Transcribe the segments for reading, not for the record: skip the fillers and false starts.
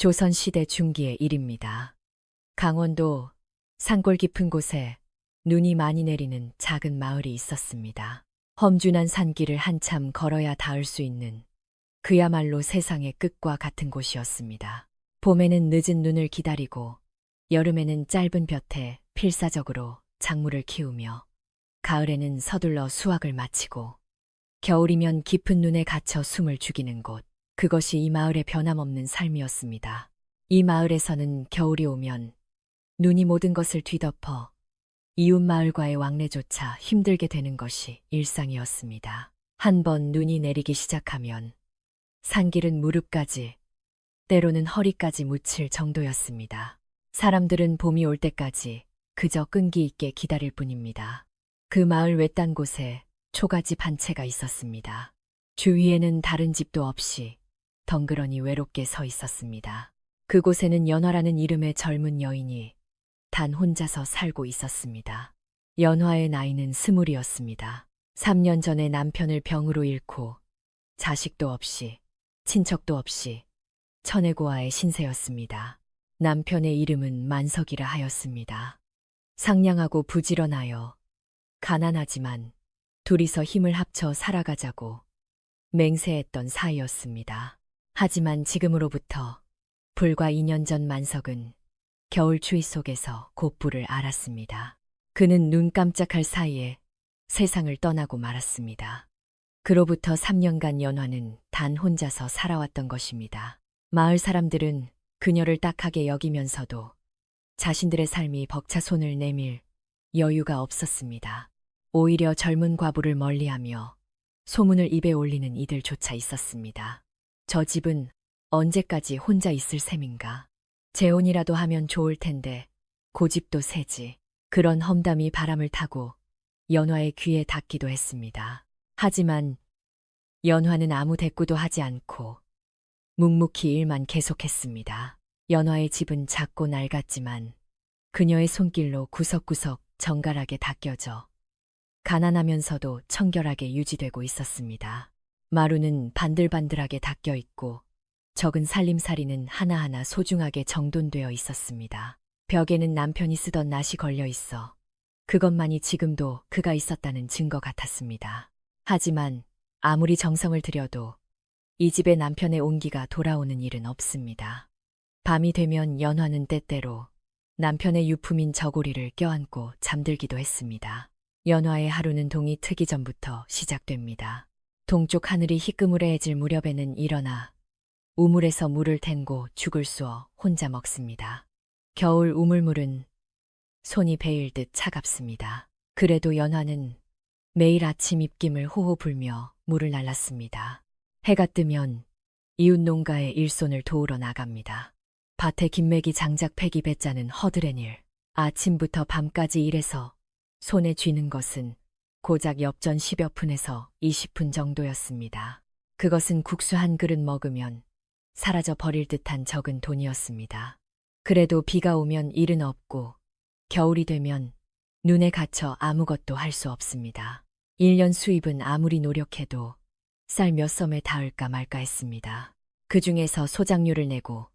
조선시대 중기의 일입니다. 강원도 산골 깊은 곳에 눈이 많이 내리는 작은 마을이 있었습니다. 험준한 산길을 한참 걸어야 닿을 수 있는 그야말로 세상의 끝과 같은 곳이었습니다. 봄에는 늦은 눈을 기다리고 여름에는 짧은 볕에 필사적으로 작물을 키우며 가을에는 서둘러 수확을 마치고 겨울이면 깊은 눈에 갇혀 숨을 죽이는 곳. 그것이 이 마을의 변함없는 삶이었습니다. 이 마을에서는 겨울이 오면 눈이 모든 것을 뒤덮어 이웃 마을과의 왕래조차 힘들게 되는 것이 일상이었습니다. 한번 눈이 내리기 시작하면 산길은 무릎까지, 때로는 허리까지 묻힐 정도였습니다. 사람들은 봄이 올 때까지 그저 끈기 있게 기다릴 뿐입니다. 그 마을 외딴 곳에 초가집 한 채가 있었습니다. 주위에는 다른 집도 없이 덩그러니 외롭게 서 있었습니다. 그곳에는 연화라는 이름의 젊은 여인이 단 혼자서 살고 있었습니다. 연화의 나이는 20이었습니다. 3년 전에 남편을 병으로 잃고 자식도 없이 친척도 없이 천혜고아의 신세였습니다. 남편의 이름은 만석이라 하였습니다. 상냥하고 부지런하여 가난하지만 둘이서 힘을 합쳐 살아가자고 맹세했던 사이였습니다. 하지만 지금으로부터 불과 2년 전 만석은 겨울 추위 속에서 곧불을 앓았습니다. 그는 눈 깜짝할 사이에 세상을 떠나고 말았습니다. 그로부터 3년간 연화는 단 혼자서 살아왔던 것입니다. 마을 사람들은 그녀를 딱하게 여기면서도 자신들의 삶이 벅차 손을 내밀 여유가 없었습니다. 오히려 젊은 과부를 멀리하며 소문을 입에 올리는 이들조차 있었습니다. 저 집은 언제까지 혼자 있을 셈인가? 재혼이라도 하면 좋을 텐데 고집도 세지. 그런 험담이 바람을 타고 연화의 귀에 닿기도 했습니다. 하지만 연화는 아무 대꾸도 하지 않고 묵묵히 일만 계속했습니다. 연화의 집은 작고 낡았지만 그녀의 손길로 구석구석 정갈하게 닦여져 가난하면서도 청결하게 유지되고 있었습니다. 마루는 반들반들하게 닦여 있고 적은 살림살이는 하나하나 소중하게 정돈되어 있었습니다. 벽에는 남편이 쓰던 낫이 걸려 있어 그것만이 지금도 그가 있었다는 증거 같았습니다. 하지만 아무리 정성을 들여도 이 집에 남편의 온기가 돌아오는 일은 없습니다. 밤이 되면 연화는 때때로 남편의 유품인 저고리를 껴안고 잠들기도 했습니다. 연화의 하루는 동이 트기 전부터 시작됩니다. 동쪽 하늘이 희끄무레해질 무렵에는 일어나 우물에서 물을 탱고 죽을 쑤어 혼자 먹습니다. 겨울 우물물은 손이 베일 듯 차갑습니다. 그래도 연화는 매일 아침 입김을 호호 불며 물을 날랐습니다. 해가 뜨면 이웃 농가에 일손을 도우러 나갑니다. 밭에 김매기 장작 패기 배짜는 허드렛 일. 아침부터 밤까지 일해서 손에 쥐는 것은 고작 엽전 10여 푼에서 20푼 정도였습니다. 그것은 국수 한 그릇 먹으면 사라져 버릴 듯한 적은 돈이었습니다. 그래도 비가 오면 일은 없고 겨울이 되면 눈에 갇혀 아무것도 할 수 없습니다. 1년 수입은 아무리 노력해도 쌀 몇 섬에 닿을까 말까 했습니다. 그 중에서 소작료를 내고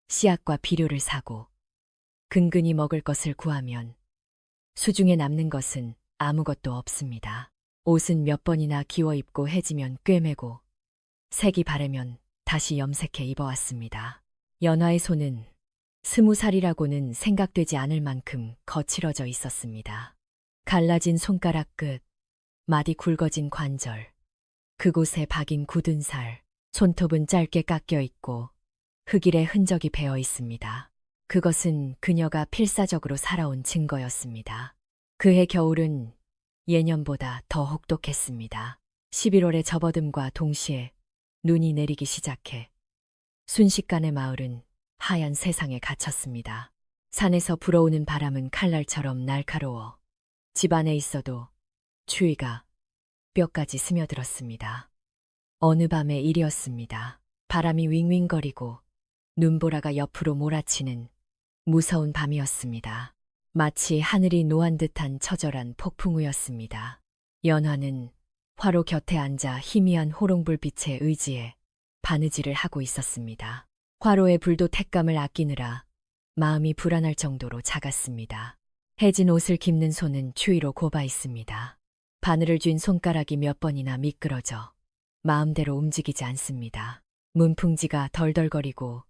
씨앗과 비료를 사고 근근히 먹을 것을 구하면 수중에 남는 것은 아무것도 없습니다. 옷은 몇 번이나 기워 입고 해지면 꿰매고 색이 바래면 다시 염색해 입어왔습니다. 연화의 손은 20살이라고는 생각되지 않을 만큼 거칠어져 있었습니다. 갈라진 손가락 끝, 마디 굵어진 관절, 그곳에 박인 굳은 살, 손톱은 짧게 깎여 있고 흙일에 흔적이 배어 있습니다. 그것은 그녀가 필사적으로 살아온 증거였습니다. 그해 겨울은 예년보다 더 혹독했습니다. 11월의 접어듦과 동시에 눈이 내리기 시작해 순식간에 마을은 하얀 세상에 갇혔습니다. 산에서 불어오는 바람은 칼날처럼 날카로워 집 안에 있어도 추위가 뼈까지 스며들었습니다. 어느 밤의 일이었습니다. 바람이 윙윙거리고 눈보라가 옆으로 몰아치는 무서운 밤이었습니다. 마치 하늘이 노한 듯한 처절한 폭풍우였습니다. 연화는 화로 곁에 앉아 희미한 호롱불빛에 의지해 바느질을 하고 있었습니다. 화로의 불도 택감을 아끼느라 마음이 불안할 정도로 작았습니다. 해진 옷을 깁는 손은 추위로 고바 있습니다. 바늘을 쥔 손가락이 몇 번이나 미끄러져 마음대로 움직이지 않습니다. 문풍지가 덜덜거리고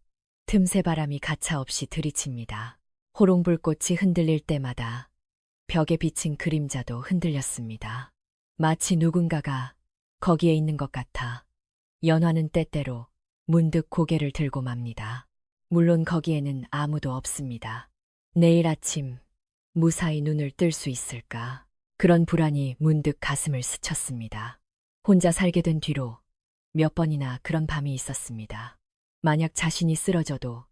틈새 바람이 가차없이 들이칩니다. 호롱불꽃이 흔들릴 때마다 벽에 비친 그림자도 흔들렸습니다. 마치 누군가가 거기에 있는 것 같아 연화는 때때로 문득 고개를 들고 맙니다. 물론 거기에는 아무도 없습니다. 내일 아침 무사히 눈을 뜰 수 있을까? 그런 불안이 문득 가슴을 스쳤습니다. 혼자 살게 된 뒤로 몇 번이나 그런 밤이 있었습니다. 만약 자신이 쓰러져도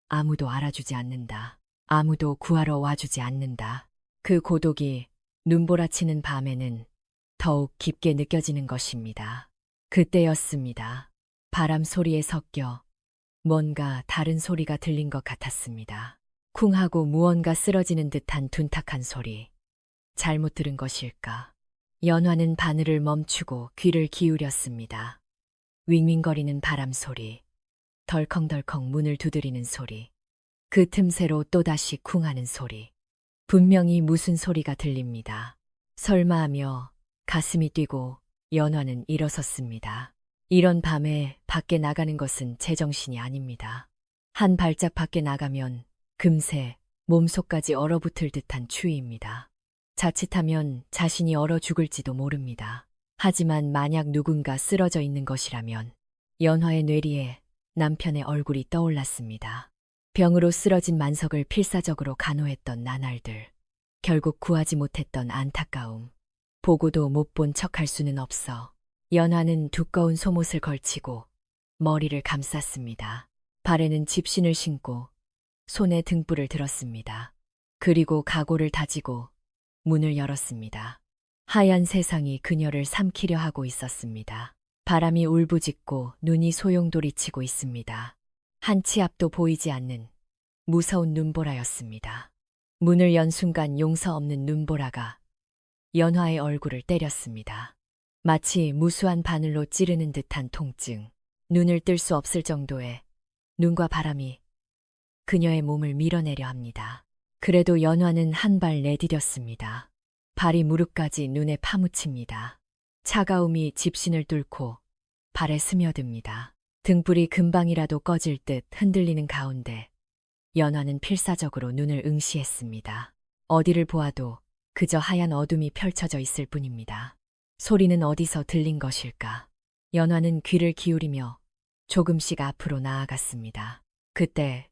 아무도 알아주지 않는다. 아무도 구하러 와주지 않는다. 그 고독이 눈보라치는 밤에는 더욱 깊게 느껴지는 것입니다. 그때였습니다. 바람 소리에 섞여 뭔가 다른 소리가 들린 것 같았습니다. 쿵 하고 무언가 쓰러지는 듯한 둔탁한 소리. 잘못 들은 것일까? 연화는 바늘을 멈추고 귀를 기울였습니다. 윙윙거리는 바람 소리, 덜컹덜컹 문을 두드리는 소리, 그 틈새로 또다시 쿵하는 소리. 분명히 무슨 소리가 들립니다. 설마 하며 가슴이 뛰고 연화는 일어섰습니다. 이런 밤에 밖에 나가는 것은 제정신이 아닙니다. 한 발짝 밖에 나가면 금세 몸속까지 얼어붙을 듯한 추위입니다. 자칫하면 자신이 얼어 죽을지도 모릅니다. 하지만 만약 누군가 쓰러져 있는 것이라면 연화의 뇌리에 남편의 얼굴이 떠올랐습니다. 병으로 쓰러진 만석을 필사적으로 간호했던 나날들. 결국 구하지 못했던 안타까움. 보고도 못 본 척할 수는 없어. 연화는 두꺼운 속옷을 걸치고 머리를 감쌌습니다. 발에는 집신을 신고 손에 등불을 들었습니다. 그리고 각오를 다지고 문을 열었습니다. 하얀 세상이 그녀를 삼키려 하고 있었습니다. 바람이 울부짖고 눈이 소용돌이치고 있습니다. 한 치 앞도 보이지 않는 무서운 눈보라였습니다. 문을 연 순간 용서 없는 눈보라가 연화의 얼굴을 때렸습니다. 마치 무수한 바늘로 찌르는 듯한 통증. 눈을 뜰 수 없을 정도의 눈과 바람이 그녀의 몸을 밀어내려 합니다. 그래도 연화는 한 발 내디뎠습니다. 발이 무릎까지 눈에 파묻힙니다. 차가움이 집신을 뚫고 발에 스며듭니다. 등불이 금방이라도 꺼질 듯 흔들리는 가운데 연화는 필사적으로 눈을 응시했습니다. 어디를 보아도 그저 하얀 어둠이 펼쳐져 있을 뿐입니다. 소리는 어디서 들린 것일까? 연화는 귀를 기울이며 조금씩 앞으로 나아갔습니다. 그때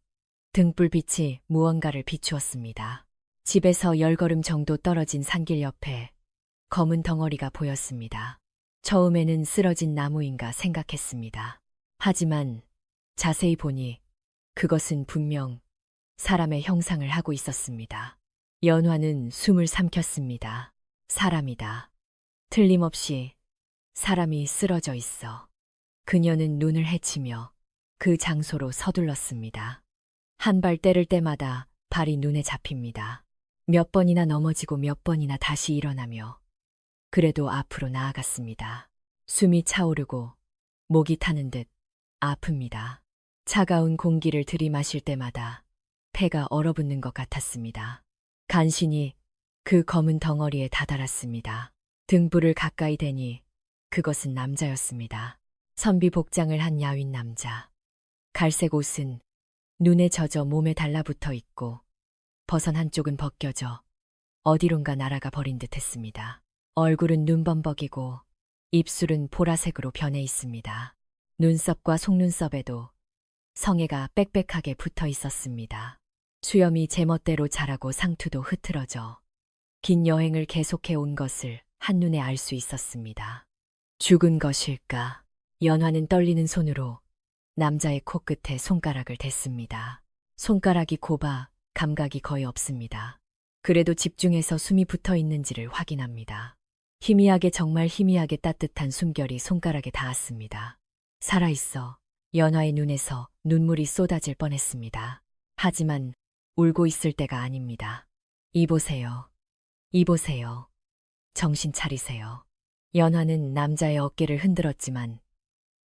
등불빛이 무언가를 비추었습니다. 집에서 10걸음 정도 떨어진 산길 옆에 검은 덩어리가 보였습니다. 처음에는 쓰러진 나무인가 생각했습니다. 하지만 자세히 보니 그것은 분명 사람의 형상을 하고 있었습니다. 연화는 숨을 삼켰습니다. 사람이다. 틀림없이 사람이 쓰러져 있어. 그녀는 눈을 헤치며 그 장소로 서둘렀습니다. 한 발 때릴 때마다 발이 눈에 잡힙니다. 몇 번이나 넘어지고 몇 번이나 다시 일어나며 그래도 앞으로 나아갔습니다. 숨이 차오르고 목이 타는 듯 아픕니다. 차가운 공기를 들이마실 때마다 폐가 얼어붙는 것 같았습니다. 간신히 그 검은 덩어리에 다다랐습니다. 등불을 가까이 대니 그것은 남자였습니다. 선비 복장을 한 야윈 남자. 갈색 옷은 눈에 젖어 몸에 달라붙어 있고 버선 한쪽은 벗겨져 어디론가 날아가 버린 듯 했습니다. 얼굴은 눈범벅이고 입술은 보라색으로 변해 있습니다. 눈썹과 속눈썹에도 성에가 빽빽하게 붙어 있었습니다. 수염이 제멋대로 자라고 상투도 흐트러져 긴 여행을 계속해 온 것을 한눈에 알 수 있었습니다. 죽은 것일까? 연화는 떨리는 손으로 남자의 코끝에 손가락을 댔습니다. 손가락이 곱아 감각이 거의 없습니다. 그래도 집중해서 숨이 붙어 있는지를 확인합니다. 희미하게 정말 희미하게 따뜻한 숨결이 손가락에 닿았습니다. 살아있어. 연화의 눈에서 눈물이 쏟아질 뻔했습니다. 하지만 울고 있을 때가 아닙니다. 이보세요. 이보세요. 정신 차리세요. 연화는 남자의 어깨를 흔들었지만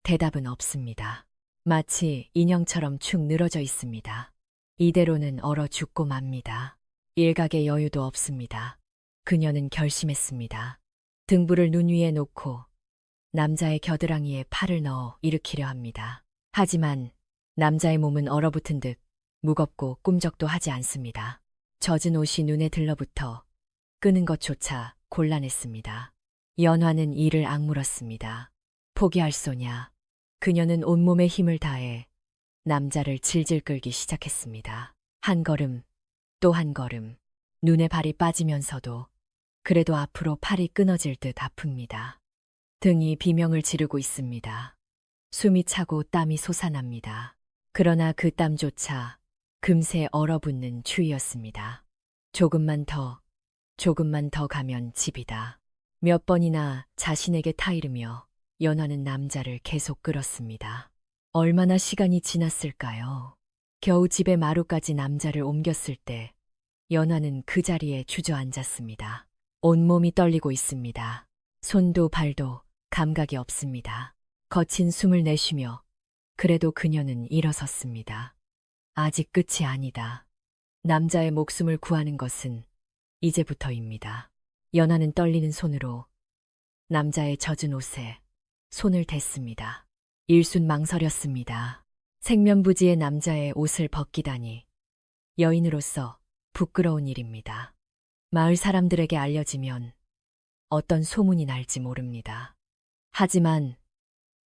대답은 없습니다. 마치 인형처럼 축 늘어져 있습니다. 이대로는 얼어 죽고 맙니다. 일각의 여유도 없습니다. 그녀는 결심했습니다. 등불을 눈 위에 놓고 남자의 겨드랑이에 팔을 넣어 일으키려 합니다. 하지만 남자의 몸은 얼어붙은 듯 무겁고 꼼적도 하지 않습니다. 젖은 옷이 눈에 들러붙어 끄는 것조차 곤란했습니다. 연화는 이를 악물었습니다. 포기할 소냐. 그녀는 온몸의 힘을 다해 남자를 질질 끌기 시작했습니다. 한 걸음, 또 한 걸음. 눈에 발이 빠지면서도 그래도 앞으로 팔이 끊어질 듯 아픕니다. 등이 비명을 지르고 있습니다. 숨이 차고 땀이 솟아납니다. 그러나 그 땀조차 금세 얼어붙는 추위였습니다. 조금만 더 가면 집이다. 몇 번이나 자신에게 타이르며 연화는 남자를 계속 끌었습니다. 얼마나 시간이 지났을까요? 겨우 집의 마루까지 남자를 옮겼을 때 연화는 그 자리에 주저앉았습니다. 온몸이 떨리고 있습니다. 손도 발도 감각이 없습니다. 거친 숨을 내쉬며 그래도 그녀는 일어섰습니다. 아직 끝이 아니다. 남자의 목숨을 구하는 것은 이제부터입니다. 연화는 떨리는 손으로 남자의 젖은 옷에 손을 댔습니다. 일순 망설였습니다. 생면부지의 남자의 옷을 벗기다니 여인으로서 부끄러운 일입니다. 마을 사람들에게 알려지면 어떤 소문이 날지 모릅니다. 하지만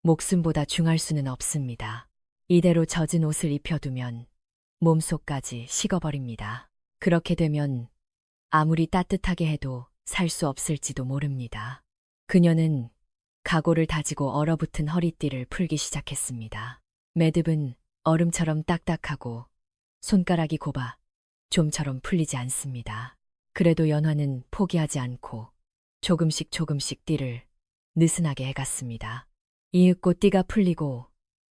목숨보다 중할 수는 없습니다. 이대로 젖은 옷을 입혀두면 몸속까지 식어버립니다. 그렇게 되면 아무리 따뜻하게 해도 살 수 없을지도 모릅니다. 그녀는 각오를 다지고 얼어붙은 허리띠를 풀기 시작했습니다. 매듭은 얼음처럼 딱딱하고 손가락이 곱아 좀처럼 풀리지 않습니다. 그래도 연화는 포기하지 않고 조금씩 띠를 느슨하게 해갔습니다. 이윽고 띠가 풀리고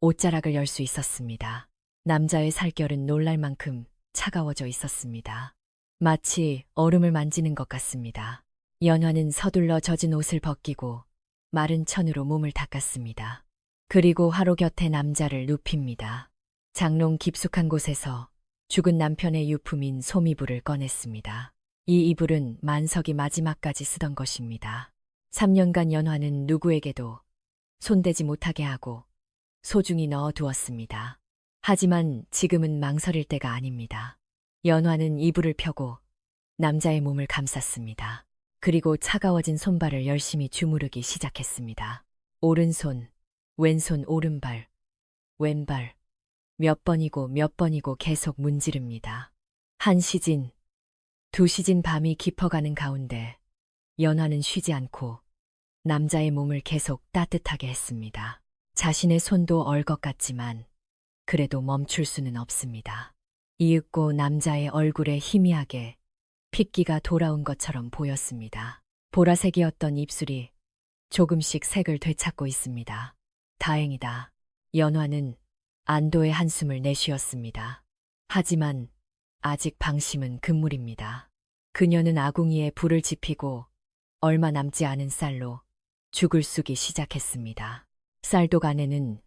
옷자락을 열 수 있었습니다. 남자의 살결은 놀랄 만큼 차가워져 있었습니다. 마치 얼음을 만지는 것 같습니다. 연화는 서둘러 젖은 옷을 벗기고 마른 천으로 몸을 닦았습니다. 그리고 화로 곁에 남자를 눕힙니다. 장롱 깊숙한 곳에서 죽은 남편의 유품인 솜이불을 꺼냈습니다. 이 이불은 만석이 마지막까지 쓰던 것입니다. 3년간 연화는 누구에게도 손대지 못하게 하고 소중히 넣어두었습니다. 하지만 지금은 망설일 때가 아닙니다. 연화는 이불을 펴고 남자의 몸을 감쌌습니다. 그리고 차가워진 손발을 열심히 주무르기 시작했습니다. 오른손, 왼손, 오른발, 왼발, 몇 번이고 계속 문지릅니다. 한 시진, 두 시진 밤이 깊어가는 가운데 연화는 쉬지 않고 남자의 몸을 계속 따뜻하게 했습니다. 자신의 손도 얼 것 같지만 그래도 멈출 수는 없습니다. 이윽고 남자의 얼굴에 희미하게 핏기가 돌아온 것처럼 보였습니다. 보라색이었던 입술이 조금씩 색을 되찾고 있습니다. 다행이다. 연화는 안도의 한숨을 내쉬었습니다. 하지만 아직 방심은 금물입니다. 그녀는 아궁이에 불을 지피고 얼마 남지 않은 쌀로 죽을 쑤기 시작했습니다. 쌀독 안에는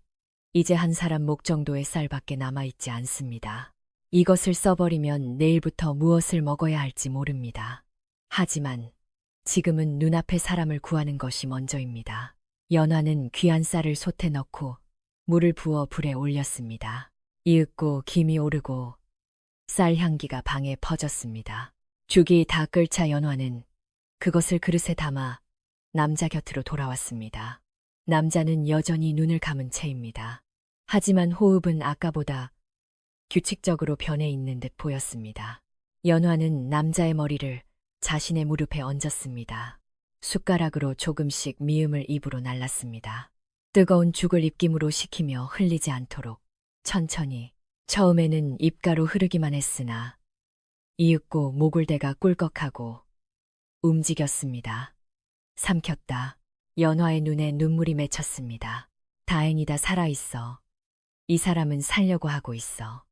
이제 한 사람 목 정도의 쌀밖에 남아있지 않습니다. 이것을 써버리면 내일부터 무엇을 먹어야 할지 모릅니다. 하지만 지금은 눈앞의 사람을 구하는 것이 먼저입니다. 연화는 귀한 쌀을 솥에 넣고 물을 부어 불에 올렸습니다. 이윽고 김이 오르고 쌀 향기가 방에 퍼졌습니다. 죽이 다 끓자 연화는 그것을 그릇에 담아 남자 곁으로 돌아왔습니다. 남자는 여전히 눈을 감은 채입니다. 하지만 호흡은 아까보다 규칙적으로 변해 있는 듯 보였습니다. 연화는 남자의 머리를 자신의 무릎에 얹었습니다. 숟가락으로 조금씩 미음을 입으로 날랐습니다. 뜨거운 죽을 입김으로 식히며 흘리지 않도록 천천히. 처음에는 입가로 흐르기만 했으나 이윽고 목을 대가 꿀꺽하고 움직였습니다. 삼켰다. 연화의 눈에 눈물이 맺혔습니다. 다행이다, 살아있어. 이 사람은 살려고 하고 있어.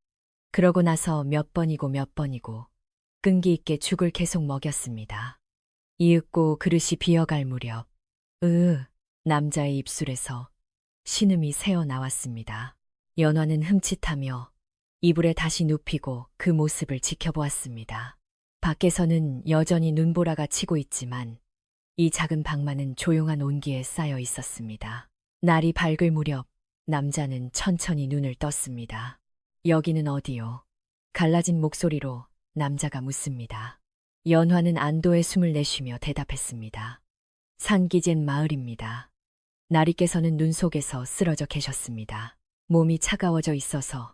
그러고 나서 몇 번이고 끈기 있게 죽을 계속 먹였습니다. 이윽고 그릇이 비어갈 무렵 남자의 입술에서 신음이 새어 나왔습니다. 연화는 흠칫하며 이불에 다시 눕히고 그 모습을 지켜보았습니다. 밖에서는 여전히 눈보라가 치고 있지만 이 작은 방만은 조용한 온기에 쌓여 있었습니다. 날이 밝을 무렵 남자는 천천히 눈을 떴습니다. 여기는 어디요? 갈라진 목소리로 남자가 묻습니다. 연화는 안도의 숨을 내쉬며 대답했습니다. 산기쟨 마을입니다. 나리께서는 눈 속에서 쓰러져 계셨습니다. 몸이 차가워져 있어서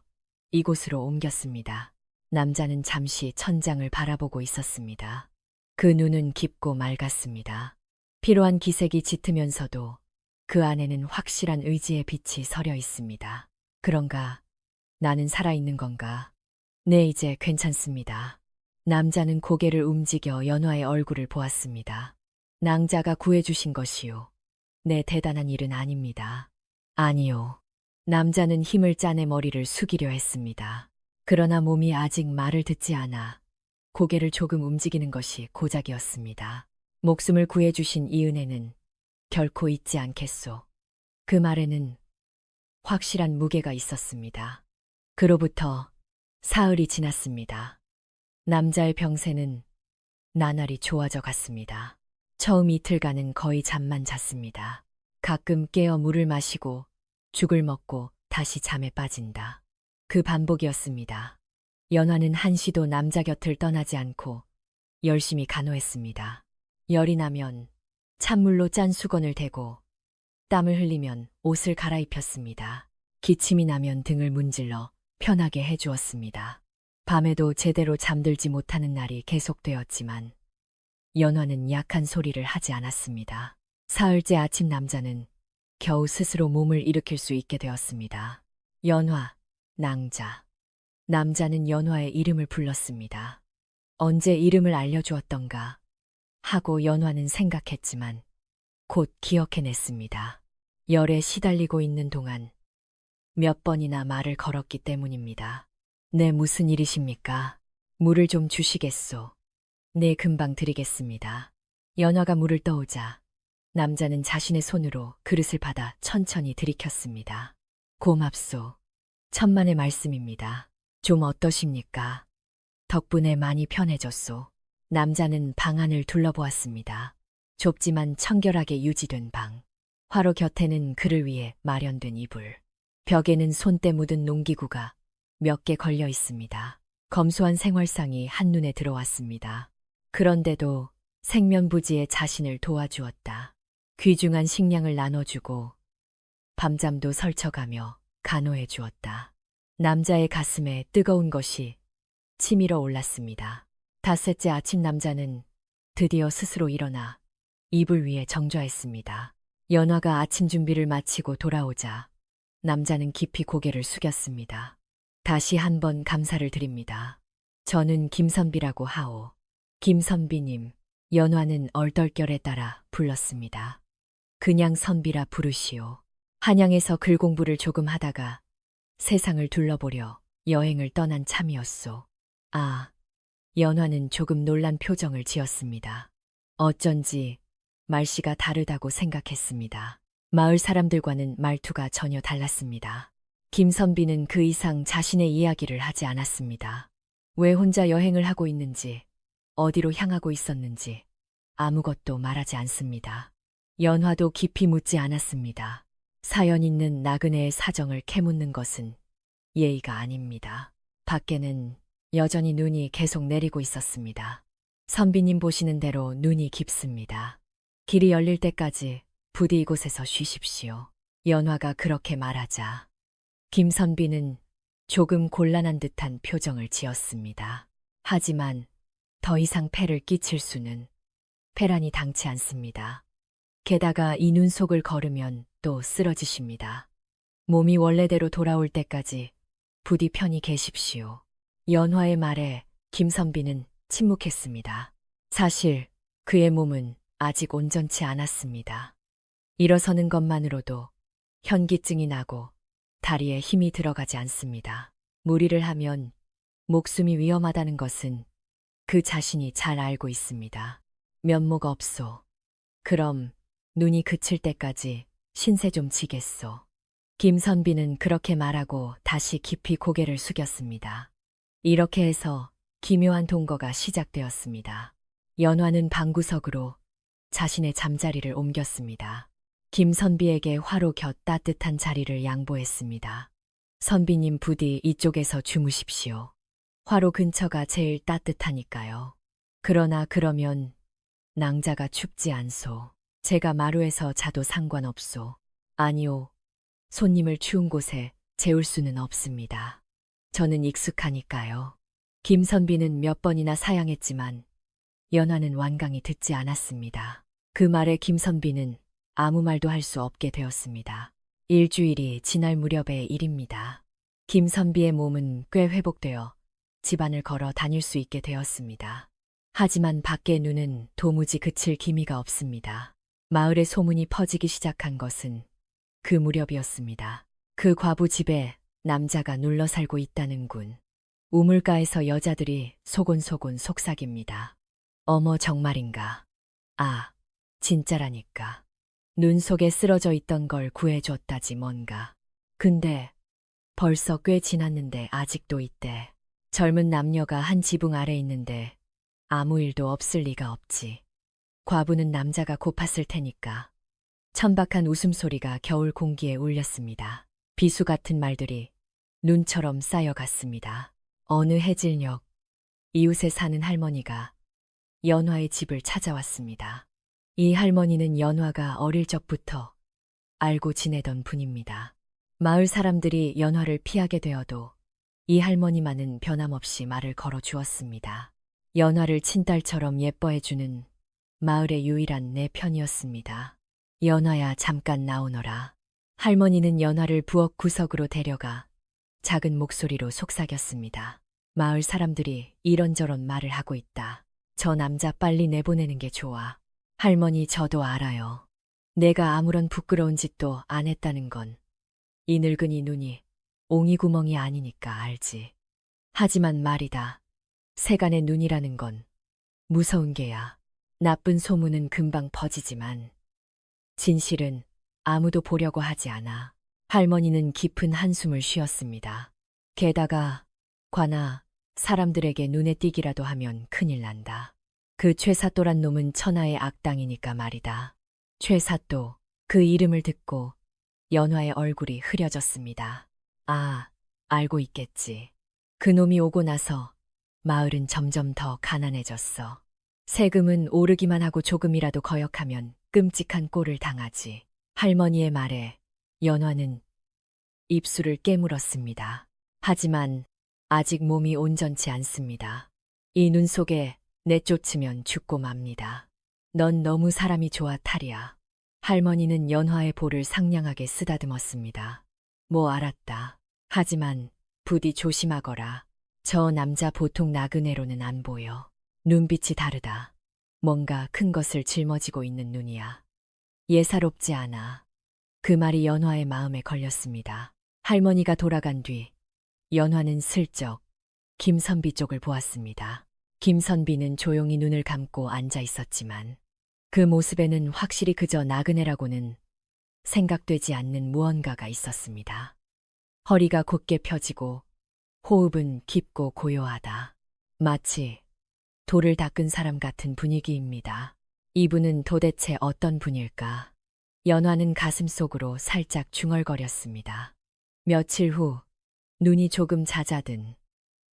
이곳으로 옮겼습니다. 남자는 잠시 천장을 바라보고 있었습니다. 그 눈은 깊고 맑았습니다. 피로한 기색이 짙으면서도 그 안에는 확실한 의지의 빛이 서려 있습니다. 그런가? 나는 살아있는 건가? 네, 이제 괜찮습니다. 남자는 고개를 움직여 연화의 얼굴을 보았습니다. 낭자가 구해주신 것이요. 네, 대단한 일은 아닙니다. 아니요. 남자는 힘을 짜내 머리를 숙이려 했습니다. 그러나 몸이 아직 말을 듣지 않아 고개를 조금 움직이는 것이 고작이었습니다. 목숨을 구해주신 이 은혜는 결코 잊지 않겠소. 그 말에는 확실한 무게가 있었습니다. 그로부터 사흘이 지났습니다. 남자의 병세는 나날이 좋아져 갔습니다. 처음 이틀간은 거의 잠만 잤습니다. 가끔 깨어 물을 마시고 죽을 먹고 다시 잠에 빠진다. 그 반복이었습니다. 연화는 한시도 남자 곁을 떠나지 않고 열심히 간호했습니다. 열이 나면 찬물로 짠 수건을 대고 땀을 흘리면 옷을 갈아입혔습니다. 기침이 나면 등을 문질러 편하게 해주었습니다. 밤에도 제대로 잠들지 못하는 날이 계속되었지만 연화는 약한 소리를 하지 않았습니다. 사흘째 아침 남자는 겨우 스스로 몸을 일으킬 수 있게 되었습니다. 연화, 낭자. 남자는 연화의 이름을 불렀습니다. 언제 이름을 알려주었던가 하고 연화는 생각했지만 곧 기억해냈습니다. 열에 시달리고 있는 동안 몇 번이나 말을 걸었기 때문입니다. 네, 무슨 일이십니까? 물을 좀 주시겠소? 네, 금방 드리겠습니다. 연화가 물을 떠오자 남자는 자신의 손으로 그릇을 받아 천천히 들이켰습니다. 고맙소. 천만의 말씀입니다. 좀 어떠십니까? 덕분에 많이 편해졌소. 남자는 방 안을 둘러보았습니다. 좁지만 청결하게 유지된 방. 화로 곁에는 그를 위해 마련된 이불. 벽에는 손때 묻은 농기구가 몇 개 걸려 있습니다. 검소한 생활상이 한눈에 들어왔습니다. 그런데도 생면부지에 자신을 도와주었다. 귀중한 식량을 나눠주고 밤잠도 설쳐가며 간호해 주었다. 남자의 가슴에 뜨거운 것이 치밀어 올랐습니다. 닷새째 아침 남자는 드디어 스스로 일어나 이불 위에 정좌했습니다. 연화가 아침 준비를 마치고 돌아오자 남자는 깊이 고개를 숙였습니다. 다시 한번 감사를 드립니다. 저는 김선비라고 하오. 김선비님. 연화는 얼떨결에 따라 불렀습니다. 그냥 선비라 부르시오. 한양에서 글 공부를 조금 하다가 세상을 둘러보려 여행을 떠난 참이었소. 아, 연화는 조금 놀란 표정을 지었습니다. 어쩐지 말씨가 다르다고 생각했습니다. 마을 사람들과는 말투가 전혀 달랐습니다. 김선비는 그 이상 자신의 이야기를 하지 않았습니다. 왜 혼자 여행을 하고 있는지, 어디로 향하고 있었는지 아무것도 말하지 않습니다. 연화도 깊이 묻지 않았습니다. 사연 있는 나그네의 사정을 캐묻는 것은 예의가 아닙니다. 밖에는 여전히 눈이 계속 내리고 있었습니다. 선비님 보시는 대로 눈이 깊습니다. 길이 열릴 때까지 부디 이곳에서 쉬십시오. 연화가 그렇게 말하자 김선비는 조금 곤란한 듯한 표정을 지었습니다. 하지만 더 이상 폐를 끼칠 수는 폐란이 당치 않습니다. 게다가 이 눈 속을 걸으면 또 쓰러지십니다. 몸이 원래대로 돌아올 때까지 부디 편히 계십시오. 연화의 말에 김선비는 침묵했습니다. 사실 그의 몸은 아직 온전치 않았습니다. 일어서는 것만으로도 현기증이 나고 다리에 힘이 들어가지 않습니다. 무리를 하면 목숨이 위험하다는 것은 그 자신이 잘 알고 있습니다. 면목 없소. 그럼 눈이 그칠 때까지 신세 좀 지겠소. 김선비는 그렇게 말하고 다시 깊이 고개를 숙였습니다. 이렇게 해서 기묘한 동거가 시작되었습니다. 연화는 방구석으로 자신의 잠자리를 옮겼습니다. 김선비에게 화로 곁 따뜻한 자리를 양보했습니다. 선비님 부디 이쪽에서 주무십시오. 화로 근처가 제일 따뜻하니까요. 그러나 그러면 낭자가 춥지 않소. 제가 마루에서 자도 상관없소. 아니요. 손님을 추운 곳에 재울 수는 없습니다. 저는 익숙하니까요. 김선비는 몇 번이나 사양했지만 연화는 완강히 듣지 않았습니다. 그 말에 김선비는 아무 말도 할 수 없게 되었습니다. 일주일이 지날 무렵의 일입니다. 김선비의 몸은 꽤 회복되어 집안을 걸어 다닐 수 있게 되었습니다. 하지만 밖의 눈은 도무지 그칠 기미가 없습니다. 마을에 소문이 퍼지기 시작한 것은 그 무렵이었습니다. 그 과부 집에 남자가 눌러 살고 있다는군. 우물가에서 여자들이 소곤소곤 속삭입니다. 어머 정말인가? 아, 진짜라니까. 눈 속에 쓰러져 있던 걸 구해줬다지 뭔가. 근데 벌써 꽤 지났는데 아직도 있대. 젊은 남녀가 한 지붕 아래 있는데 아무 일도 없을 리가 없지. 과부는 남자가 고팠을 테니까. 천박한 웃음소리가 겨울 공기에 울렸습니다. 비수 같은 말들이 눈처럼 쌓여갔습니다. 어느 해질녘 이웃에 사는 할머니가 연화의 집을 찾아왔습니다. 이 할머니는 연화가 어릴 적부터 알고 지내던 분입니다. 마을 사람들이 연화를 피하게 되어도 이 할머니만은 변함없이 말을 걸어주었습니다. 연화를 친딸처럼 예뻐해주는 마을의 유일한 내 편이었습니다. 연화야 잠깐 나오너라. 할머니는 연화를 부엌 구석으로 데려가 작은 목소리로 속삭였습니다. 마을 사람들이 이런저런 말을 하고 있다. 저 남자 빨리 내보내는 게 좋아. 할머니 저도 알아요. 내가 아무런 부끄러운 짓도 안 했다는 건 이 늙은이 눈이 옹이구멍이 아니니까 알지. 하지만 말이다. 세간의 눈이라는 건 무서운 게야. 나쁜 소문은 금방 퍼지지만 진실은 아무도 보려고 하지 않아. 할머니는 깊은 한숨을 쉬었습니다. 게다가 관아 사람들에게 눈에 띄기라도 하면 큰일 난다. 그 최사또란 놈은 천하의 악당이니까 말이다. 최사또, 그 이름을 듣고 연화의 얼굴이 흐려졌습니다. 아, 알고 있겠지. 그 놈이 오고 나서 마을은 점점 더 가난해졌어. 세금은 오르기만 하고 조금이라도 거역하면 끔찍한 꼴을 당하지. 할머니의 말에 연화는 입술을 깨물었습니다. 하지만 아직 몸이 온전치 않습니다. 이 눈 속에 내쫓으면 죽고 맙니다. 넌 너무 사람이 좋아 탈이야. 할머니는 연화의 볼을 상냥하게 쓰다듬었습니다. 뭐 알았다. 하지만 부디 조심하거라. 저 남자 보통 나그네로는 안 보여. 눈빛이 다르다. 뭔가 큰 것을 짊어지고 있는 눈이야. 예사롭지 않아. 그 말이 연화의 마음에 걸렸습니다. 할머니가 돌아간 뒤 연화는 슬쩍 김선비 쪽을 보았습니다. 김선비는 조용히 눈을 감고 앉아 있었지만 그 모습에는 확실히 그저 나그네라고는 생각되지 않는 무언가가 있었습니다. 허리가 곧게 펴지고 호흡은 깊고 고요하다. 마치 돌을 닦은 사람 같은 분위기입니다. 이분은 도대체 어떤 분일까? 연화는 가슴속으로 살짝 중얼거렸습니다. 며칠 후 눈이 조금 잦아든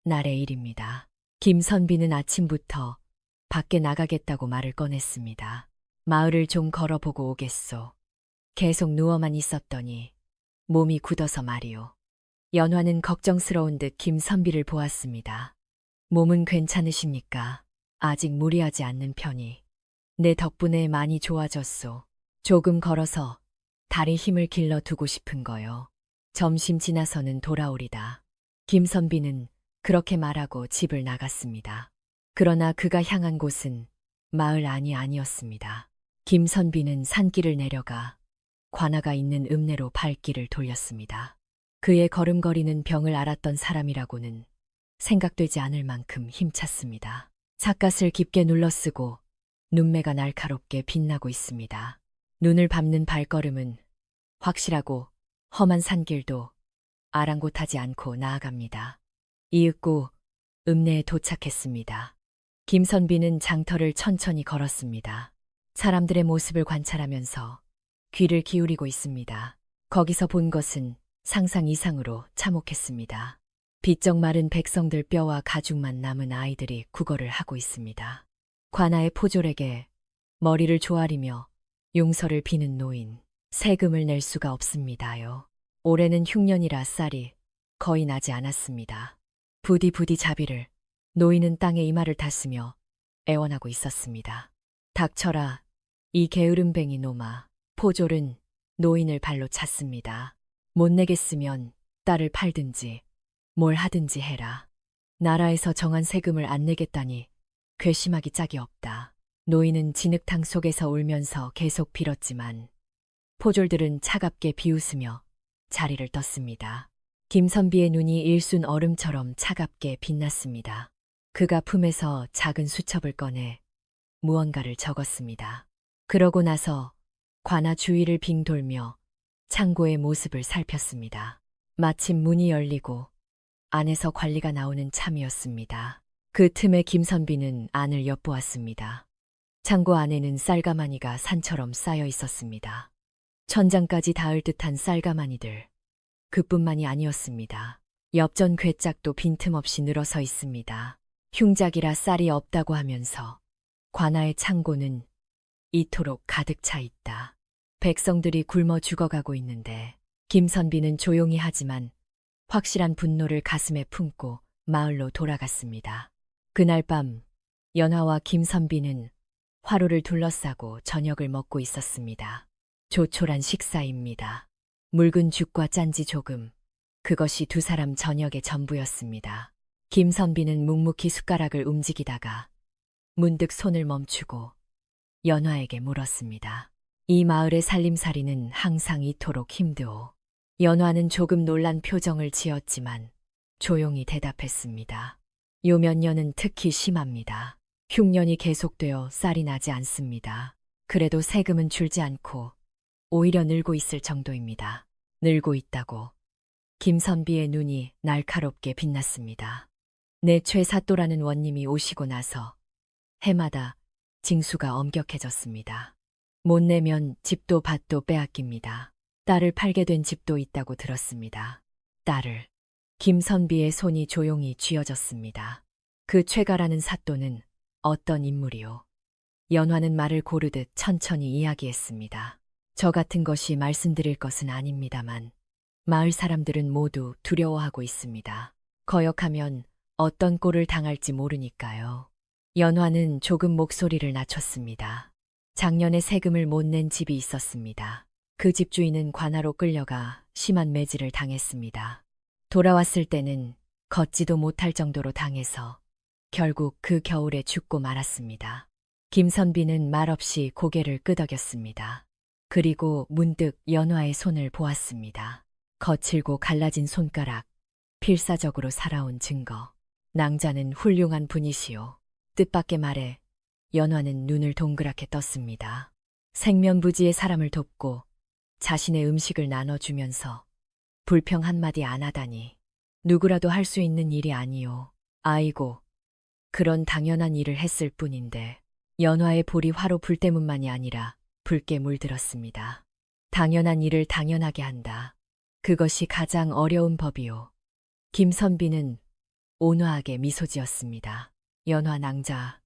날의 일입니다. 김선비는 아침부터 밖에 나가겠다고 말을 꺼냈습니다. 마을을 좀 걸어보고 오겠소. 계속 누워만 있었더니 몸이 굳어서 말이오. 연화는 걱정스러운 듯 김선비를 보았습니다. 몸은 괜찮으십니까? 아직 무리하지 않는 편이. 내 덕분에 많이 좋아졌소. 조금 걸어서 다리 힘을 길러두고 싶은 거요. 점심 지나서는 돌아오리다. 김선비는 그렇게 말하고 집을 나갔습니다. 그러나 그가 향한 곳은 마을 안이 아니었습니다. 김선비는 산길을 내려가 관아가 있는 읍내로 발길을 돌렸습니다. 그의 걸음걸이는 병을 앓았던 사람이라고는 생각되지 않을 만큼 힘찼습니다. 삿갓을 깊게 눌러쓰고 눈매가 날카롭게 빛나고 있습니다. 눈을 밟는 발걸음은 확실하고 험한 산길도 아랑곳하지 않고 나아갑니다. 이윽고 읍내에 도착했습니다. 김선비는 장터를 천천히 걸었습니다. 사람들의 모습을 관찰하면서 귀를 기울이고 있습니다. 거기서 본 것은 상상 이상으로 참혹했습니다. 비쩍 마른 백성들 뼈와 가죽만 남은 아이들이 구걸을 하고 있습니다. 관아의 포졸에게 머리를 조아리며 용서를 비는 노인. 세금을 낼 수가 없습니다요. 올해는 흉년이라 쌀이 거의 나지 않았습니다. 부디 자비를. 노인은 땅에 이마를 닿으며 애원하고 있었습니다. 닥쳐라, 이 게으름뱅이 놈아. 포졸은 노인을 발로 찼습니다. 못 내겠으면 딸을 팔든지 뭘 하든지 해라. 나라에서 정한 세금을 안 내겠다니 괘씸하기 짝이 없다. 노인은 진흙탕 속에서 울면서 계속 빌었지만 포졸들은 차갑게 비웃으며 자리를 떴습니다. 김선비의 눈이 일순 얼음처럼 차갑게 빛났습니다. 그가 품에서 작은 수첩을 꺼내 무언가를 적었습니다. 그러고 나서 관아 주위를 빙 돌며 창고의 모습을 살폈습니다. 마침 문이 열리고 안에서 관리가 나오는 참이었습니다. 그 틈에 김선비는 안을 엿보았습니다. 창고 안에는 쌀가마니가 산처럼 쌓여 있었습니다. 천장까지 닿을 듯한 쌀가마니들. 그뿐만이 아니었습니다. 엽전 괴짝도 빈틈없이 늘어서 있습니다. 흉작이라 쌀이 없다고 하면서 관아의 창고는 이토록 가득 차 있다. 백성들이 굶어 죽어가고 있는데 김선비는 조용히 하지만 확실한 분노를 가슴에 품고 마을로 돌아갔습니다. 그날 밤 연화와 김선비는 화로를 둘러싸고 저녁을 먹고 있었습니다. 조촐한 식사입니다. 묽은 죽과 짠지 조금. 그것이 두 사람 저녁의 전부였습니다. 김선비는 묵묵히 숟가락을 움직이다가 문득 손을 멈추고 연화에게 물었습니다. 이 마을의 살림살이는 항상 이토록 힘드오. 연화는 조금 놀란 표정을 지었지만 조용히 대답했습니다. 요 몇 년은 특히 심합니다. 흉년이 계속되어 쌀이 나지 않습니다. 그래도 세금은 줄지 않고 오히려 늘고 있을 정도입니다. 늘고 있다고. 김선비의 눈이 날카롭게 빛났습니다. 내 최사또라는 원님이 오시고 나서 해마다 징수가 엄격해졌습니다. 못 내면 집도 밭도 빼앗깁니다. 딸을 팔게 된 집도 있다고 들었습니다. 딸을. 김선비의 손이 조용히 쥐어졌습니다. 그 최가라는 사또는 어떤 인물이요? 연화는 말을 고르듯 천천히 이야기했습니다. 저 같은 것이 말씀드릴 것은 아닙니다만 마을 사람들은 모두 두려워하고 있습니다. 거역하면 어떤 꼴을 당할지 모르니까요. 연화는 조금 목소리를 낮췄습니다. 작년에 세금을 못 낸 집이 있었습니다. 그 집주인은 관아로 끌려가 심한 매질을 당했습니다. 돌아왔을 때는 걷지도 못할 정도로 당해서 결국 그 겨울에 죽고 말았습니다. 김선비는 말없이 고개를 끄덕였습니다. 그리고 문득 연화의 손을 보았습니다. 거칠고 갈라진 손가락, 필사적으로 살아온 증거. 낭자는 훌륭한 분이시오. 뜻밖의 말에 연화는 눈을 동그랗게 떴습니다. 생면부지의 사람을 돕고 자신의 음식을 나눠주면서 불평 한마디 안 하다니 누구라도 할 수 있는 일이 아니오. 아이고, 그런 당연한 일을 했을 뿐인데 연화의 볼이 화로 불 때문만이 아니라 붉게 물들었습니다. 당연한 일을 당연하게 한다. 그것이 가장 어려운 법이오. 김선비는 온화하게 미소 지었습니다. 연화 낭자,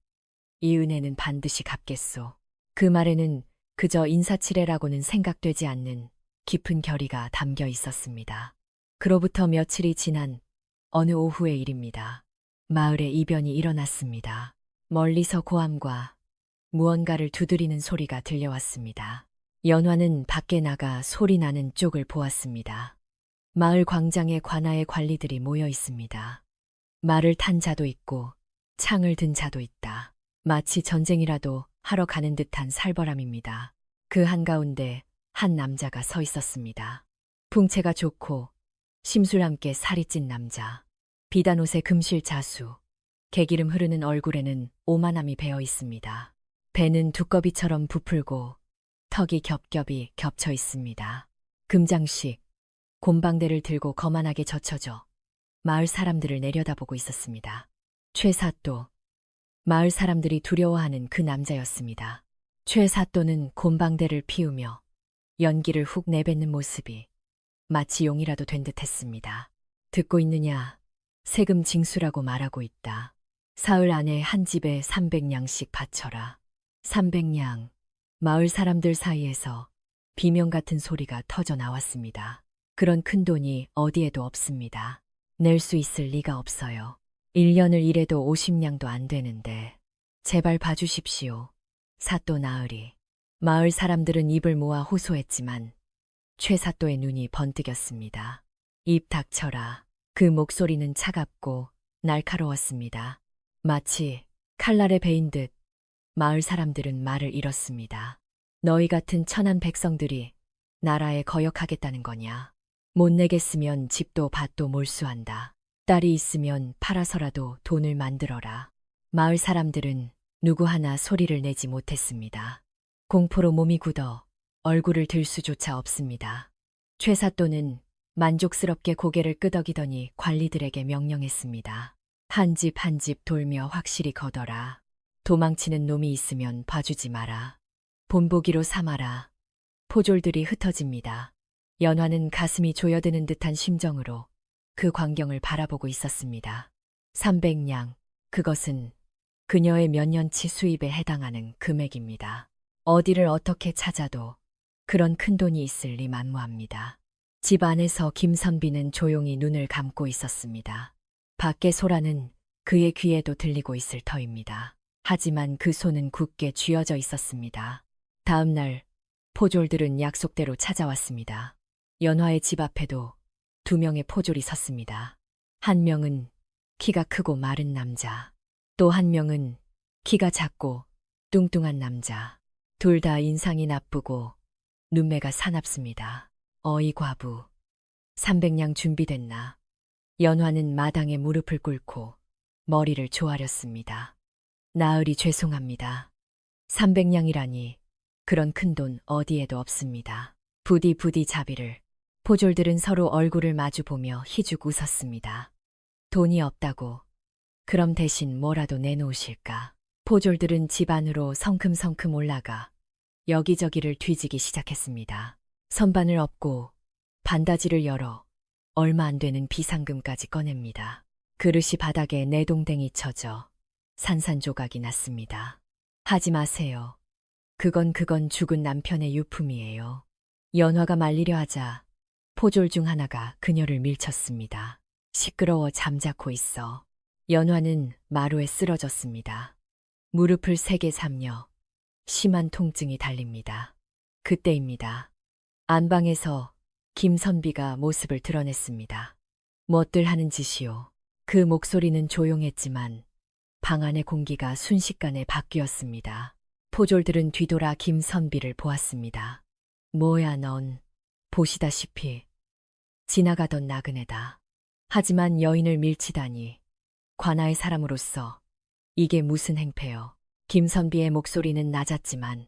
이 은혜는 반드시 갚겠소. 그 말에는 그저 인사치레라고는 생각되지 않는 깊은 결의가 담겨 있었습니다. 그로부터 며칠이 지난 어느 오후의 일입니다. 마을에 이변이 일어났습니다. 멀리서 고함과 무언가를 두드리는 소리가 들려왔습니다. 연화는 밖에 나가 소리 나는 쪽을 보았습니다. 마을 광장에 관아의 관리들이 모여 있습니다. 말을 탄 자도 있고 창을 든 자도 있다. 마치 전쟁이라도 하러 가는 듯한 살벌함입니다. 그 한가운데 한 남자가 서 있었습니다. 풍채가 좋고 심술함께 살이 찐 남자. 비단 옷에 금실 자수, 개기름 흐르는 얼굴에는 오만함이 배어 있습니다. 배는 두꺼비처럼 부풀고 턱이 겹겹이 겹쳐 있습니다. 금장식, 곰방대를 들고 거만하게 젖혀져 마을 사람들을 내려다보고 있었습니다. 최사또, 마을 사람들이 두려워하는 그 남자였습니다. 최사또는 곰방대를 피우며 연기를 훅 내뱉는 모습이 마치 용이라도 된 듯했습니다. 듣고 있느냐? 세금 징수라고 말하고 있다. 사흘 안에 한 집에 300냥씩 바쳐라. 300냥. 마을 사람들 사이에서 비명 같은 소리가 터져 나왔습니다. 그런 큰 돈이 어디에도 없습니다. 낼 수 있을 리가 없어요. 1년을 일해도 50냥도 안 되는데 제발 봐주십시오. 사또 나으리. 마을 사람들은 입을 모아 호소했지만 최사또의 눈이 번뜩였습니다. 입 닥쳐라. 그 목소리는 차갑고 날카로웠습니다. 마치 칼날에 베인 듯 마을 사람들은 말을 잃었습니다. 너희 같은 천한 백성들이 나라에 거역하겠다는 거냐? 못 내겠으면 집도 밭도 몰수한다. 딸이 있으면 팔아서라도 돈을 만들어라. 마을 사람들은 누구 하나 소리를 내지 못했습니다. 공포로 몸이 굳어 얼굴을 들 수조차 없습니다. 최사또는 만족스럽게 고개를 끄덕이더니 관리들에게 명령했습니다. 한 집 한 집 돌며 확실히 거둬라. 도망치는 놈이 있으면 봐주지 마라. 본보기로 삼아라. 포졸들이 흩어집니다. 연화는 가슴이 조여드는 듯한 심정으로 그 광경을 바라보고 있었습니다. 300냥, 그것은 그녀의 몇 년치 수입에 해당하는 금액입니다. 어디를 어떻게 찾아도 그런 큰 돈이 있을 리 만무합니다. 집 안에서 김선비는 조용히 눈을 감고 있었습니다. 밖의 소라는 그의 귀에도 들리고 있을 터입니다. 하지만 그 손은 굳게 쥐어져 있었습니다. 다음 날 포졸들은 약속대로 찾아왔습니다. 연화의 집 앞에도 2명의 포졸이 섰습니다. 한 명은 키가 크고 마른 남자, 또 한 명은 키가 작고 뚱뚱한 남자. 둘 다 인상이 나쁘고 눈매가 사납습니다. 어이 과부, 300냥 준비됐나? 연화는 마당에 무릎을 꿇고 머리를 조아렸습니다. 나으리 죄송합니다. 300냥이라니 그런 큰 돈 어디에도 없습니다. 부디 자비를. 포졸들은 서로 얼굴을 마주보며 희죽 웃었습니다. 돈이 없다고? 그럼 대신 뭐라도 내놓으실까? 포졸들은 집 안으로 성큼성큼 올라가 여기저기를 뒤지기 시작했습니다. 선반을 엎고 반다지를 열어 얼마 안 되는 비상금까지 꺼냅니다. 그릇이 바닥에 내동댕이 쳐져 산산조각이 났습니다. 하지 마세요. 그건 죽은 남편의 유품이에요. 연화가 말리려 하자 포졸 중 하나가 그녀를 밀쳤습니다. 시끄러워 잠자코 있어. 연화는 마루에 쓰러졌습니다. 무릎을 세게 삼려 심한 통증이 달립니다. 그때입니다. 안방에서 김선비가 모습을 드러냈습니다. 뭣들 하는 짓이오. 그 목소리는 조용했지만 방 안의 공기가 순식간에 바뀌었습니다. 포졸들은 뒤돌아 김선비를 보았습니다. 뭐야 넌. 보시다시피 지나가던 나그네다. 하지만 여인을 밀치다니 관아의 사람으로서 이게 무슨 행패요. 김선비의 목소리는 낮았지만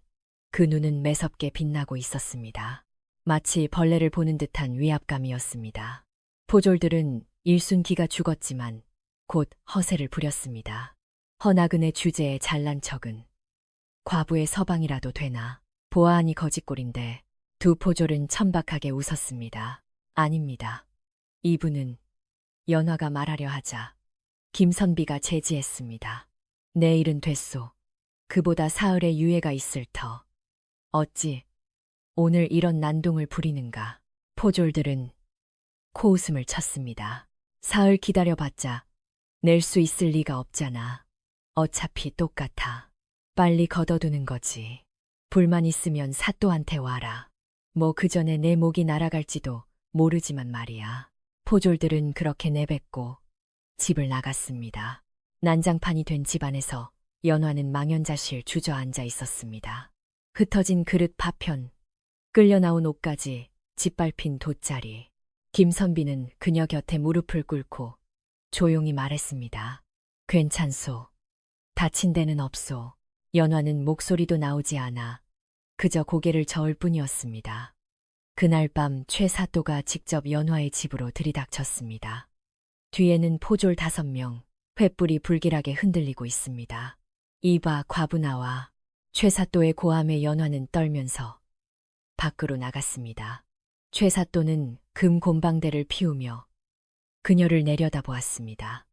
그 눈은 매섭게 빛나고 있었습니다. 마치 벌레를 보는 듯한 위압감이었습니다. 포졸들은 일순기가 죽었지만 곧 허세를 부렸습니다. 허나그네 주제에 잘난 척은 과부의 서방이라도 되나. 보아하니 거짓골인데 두 포졸은 천박하게 웃었습니다. 아닙니다. 이분은. 연화가 말하려 하자 김선비가 제지했습니다. 내 일은 됐소. 그보다 사흘의 유예가 있을 터. 어찌 오늘 이런 난동을 부리는가. 포졸들은 코웃음을 쳤습니다. 사흘 기다려봤자 낼 수 있을 리가 없잖아. 어차피 똑같아. 빨리 걷어두는 거지. 불만 있으면 사또한테 와라. 뭐 그 전에 내 목이 날아갈지도 모르지만 말이야. 포졸들은 그렇게 내뱉고 집을 나갔습니다. 난장판이 된 집안에서 연화는 망연자실 주저앉아 있었습니다. 흩어진 그릇 파편, 끌려나온 옷까지 짓밟힌 돗자리. 김선비는 그녀 곁에 무릎을 꿇고 조용히 말했습니다. 괜찮소. 다친 데는 없소. 연화는 목소리도 나오지 않아 그저 고개를 저을 뿐이었습니다. 그날 밤 최사또가 직접 연화의 집으로 들이닥쳤습니다. 뒤에는 포졸 5명, 횃불이 불길하게 흔들리고 있습니다. 이봐 과부나와 최사또의 고함에 연화는 떨면서 밖으로 나갔습니다. 최사또는 금 곰방대를 피우며 그녀를 내려다보았습니다.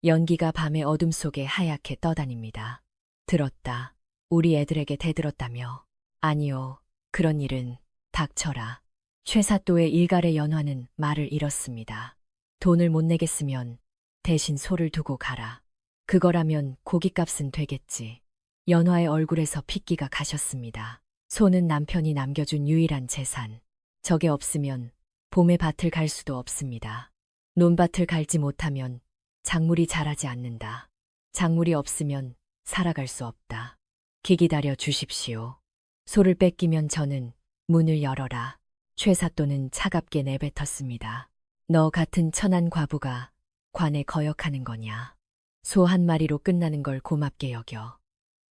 연기가 밤의 어둠 속에 하얗게 떠다닙니다. 들었다. 우리 애들에게 대들었다며. 아니요. 그런 일은 닥쳐라. 최사또의 일갈의 연화는 말을 잃었습니다. 돈을 못 내겠으면 대신 소를 두고 가라. 그거라면 고깃값은 되겠지. 연화의 얼굴에서 핏기가 가셨습니다. 소는 남편이 남겨준 유일한 재산. 저게 없으면 봄에 밭을 갈 수도 없습니다. 논밭을 갈지 못하면 작물이 자라지 않는다. 작물이 없으면 살아갈 수 없다. 기다려 주십시오. 소를 뺏기면 저는 문을 열어라. 최사또는 차갑게 내뱉었습니다. 너 같은 천한 과부가 관에 거역하는 거냐. 소 한 마리로 끝나는 걸 고맙게 여겨.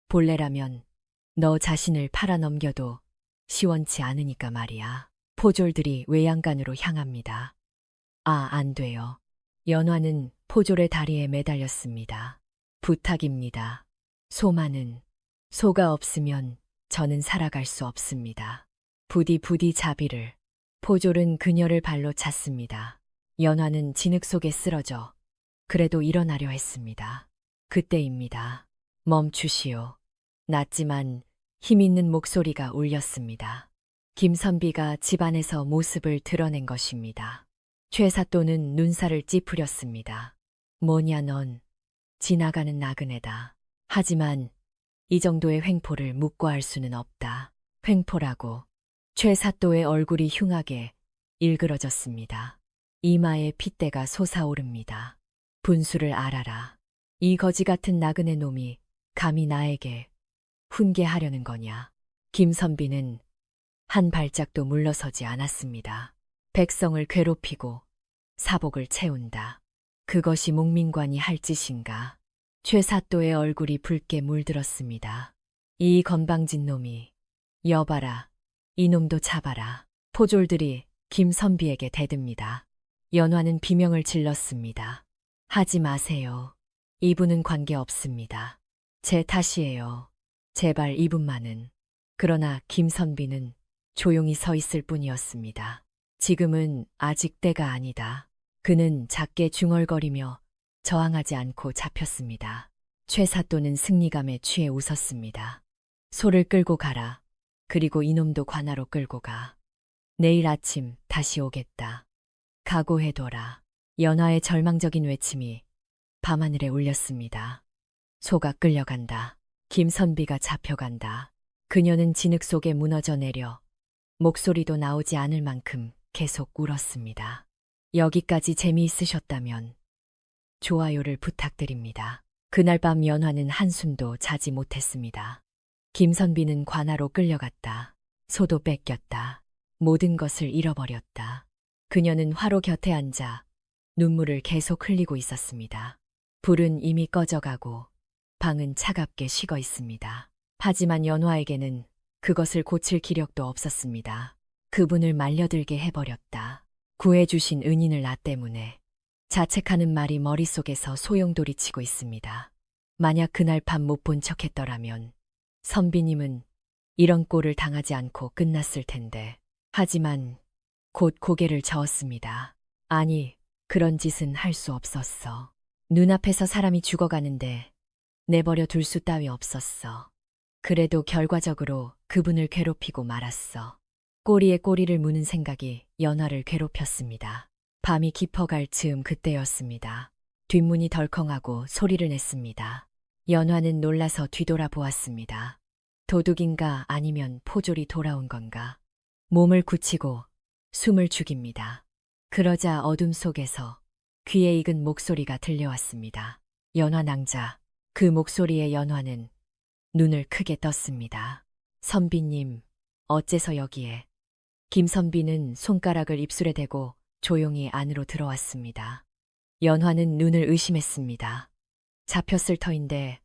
본래라면 너 자신을 팔아넘겨도 시원치 않으니까 말이야. 포졸들이 외양간으로 향합니다. 아, 안 돼요. 연화는 포졸의 다리에 매달렸습니다. 부탁입니다. 소가 없으면 저는 살아갈 수 없습니다. 부디 자비를. 포졸은 그녀를 발로 찼습니다. 연화는 진흙 속에 쓰러져 그래도 일어나려 했습니다. 그때입니다. 멈추시오. 낮지만 힘 있는 목소리가 울렸습니다. 김선비가 집안에서 모습을 드러낸 것입니다. 최사또는 눈살을 찌푸렸습니다. 뭐냐 넌. 지나가는 나그네다. 하지만 이 정도의 횡포를 묵과할 수는 없다. 횡포라고. 최사또의 얼굴이 흉하게 일그러졌습니다. 이마에 핏대가 솟아오릅니다. 분수를 알아라. 이 거지 같은 나그네 놈이 감히 나에게 훈계하려는 거냐. 김선비는 한 발짝도 물러서지 않았습니다. 백성을 괴롭히고 사복을 채운다. 그것이 목민관이 할 짓인가. 최사또의 얼굴이 붉게 물들었습니다. 이 건방진 놈이. 여봐라. 이놈도 잡아라. 포졸들이 김선비에게 대듭니다. 연화는 비명을 질렀습니다. 하지 마세요. 이분은 관계없습니다. 제 탓이에요. 제발 이분만은. 그러나 김선비는 조용히 서 있을 뿐이었습니다. 지금은 아직 때가 아니다. 그는 작게 중얼거리며 저항하지 않고 잡혔습니다. 최사또는 승리감에 취해 웃었습니다. 소를 끌고 가라. 그리고 이놈도 관하로 끌고 가. 내일 아침 다시 오겠다. 각오해둬라. 연화의 절망적인 외침이 밤하늘에 울렸습니다. 소가 끌려간다. 김선비가 잡혀간다. 그녀는 진흙 속에 무너져 내려 목소리도 나오지 않을 만큼 계속 울었습니다. 여기까지 재미있으셨다면 좋아요를 부탁드립니다. 그날 밤 연화는 한숨도 자지 못했습니다. 김선비는 관하로 끌려갔다. 소도 뺏겼다. 모든 것을 잃어버렸다. 그녀는 화로 곁에 앉아 눈물을 계속 흘리고 있었습니다. 불은 이미 꺼져가고 방은 차갑게 식어 있습니다. 하지만 연화에게는 그것을 고칠 기력도 없었습니다. 그분을 말려들게 해버렸다. 구해주신 은인을 나 때문에. 자책하는 말이 머릿속에서 소용돌이치고 있습니다. 만약 그날 밤 못 본 척했더라면 선비님은 이런 꼴을 당하지 않고 끝났을 텐데. 하지만 곧 고개를 저었습니다. 아니, 그런 짓은 할 수 없었어. 눈앞에서 사람이 죽어가는데 내버려 둘 수 따위 없었어. 그래도 결과적으로 그분을 괴롭히고 말았어. 꼬리에 꼬리를 무는 생각이 연화를 괴롭혔습니다. 밤이 깊어갈 즈음 그때였습니다. 뒷문이 덜컹하고 소리를 냈습니다. 연화는 놀라서 뒤돌아보았습니다. 도둑인가 아니면 포졸이 돌아온 건가. 몸을 굳히고 숨을 죽입니다. 그러자 어둠 속에서 귀에 익은 목소리가 들려왔습니다. 연화 낭자. 그 목소리에 연화는 눈을 크게 떴습니다. 선비님, 어째서 여기에. 김선비는 손가락을 입술에 대고 조용히 안으로 들어왔습니다. 연화는 눈을 의심했습니다. 잡혔을 터인데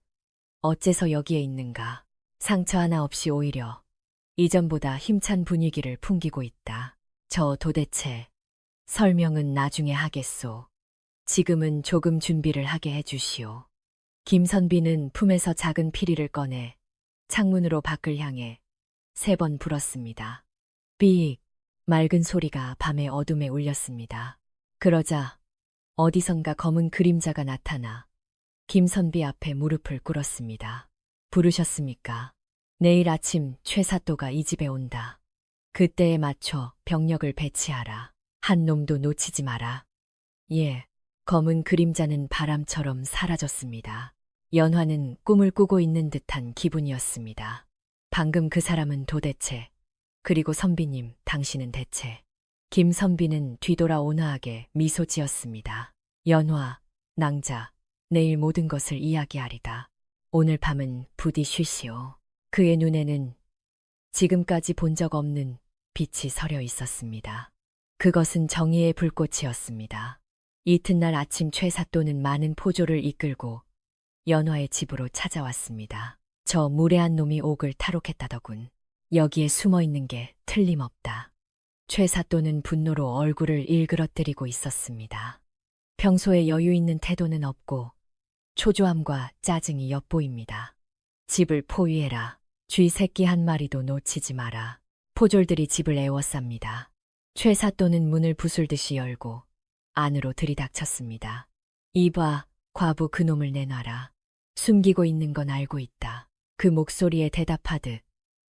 어째서 여기에 있는가. 상처 하나 없이 오히려 이전보다 힘찬 분위기를 풍기고 있다. 저 도대체 설명은 나중에 하겠소. 지금은 조금 준비를 하게 해주시오. 김선비는 품에서 작은 피리를 꺼내 창문으로 밖을 향해 3번 불었습니다. 삑! 맑은 소리가 밤의 어둠에 울렸습니다. 그러자 어디선가 검은 그림자가 나타나 김선비 앞에 무릎을 꿇었습니다. 부르셨습니까? 내일 아침 최사또가 이 집에 온다. 그때에 맞춰 병력을 배치하라. 한 놈도 놓치지 마라. 예, 검은 그림자는 바람처럼 사라졌습니다. 연화는 꿈을 꾸고 있는 듯한 기분이었습니다. 방금 그 사람은 도대체, 그리고 선비님, 당신은 대체. 김선비는 뒤돌아 온화하게 미소 지었습니다. 연화, 낭자, 내일 모든 것을 이야기하리다. 오늘 밤은 부디 쉬시오. 그의 눈에는 지금까지 본 적 없는 빛이 서려 있었습니다. 그것은 정의의 불꽃이었습니다. 이튿날 아침 최사또는 많은 포조를 이끌고 연화의 집으로 찾아왔습니다. 저 무례한 놈이 옥을 탈옥했다더군. 여기에 숨어 있는 게 틀림없다. 최사또는 분노로 얼굴을 일그러뜨리고 있었습니다. 평소에 여유 있는 태도는 없고 초조함과 짜증이 엿보입니다. 집을 포위해라. 쥐 새끼 한 마리도 놓치지 마라. 포졸들이 집을 에워쌉니다. 최사또는 문을 부술듯이 열고 안으로 들이닥쳤습니다. 이봐, 과부 그놈을 내놔라. 숨기고 있는 건 알고 있다. 그 목소리에 대답하듯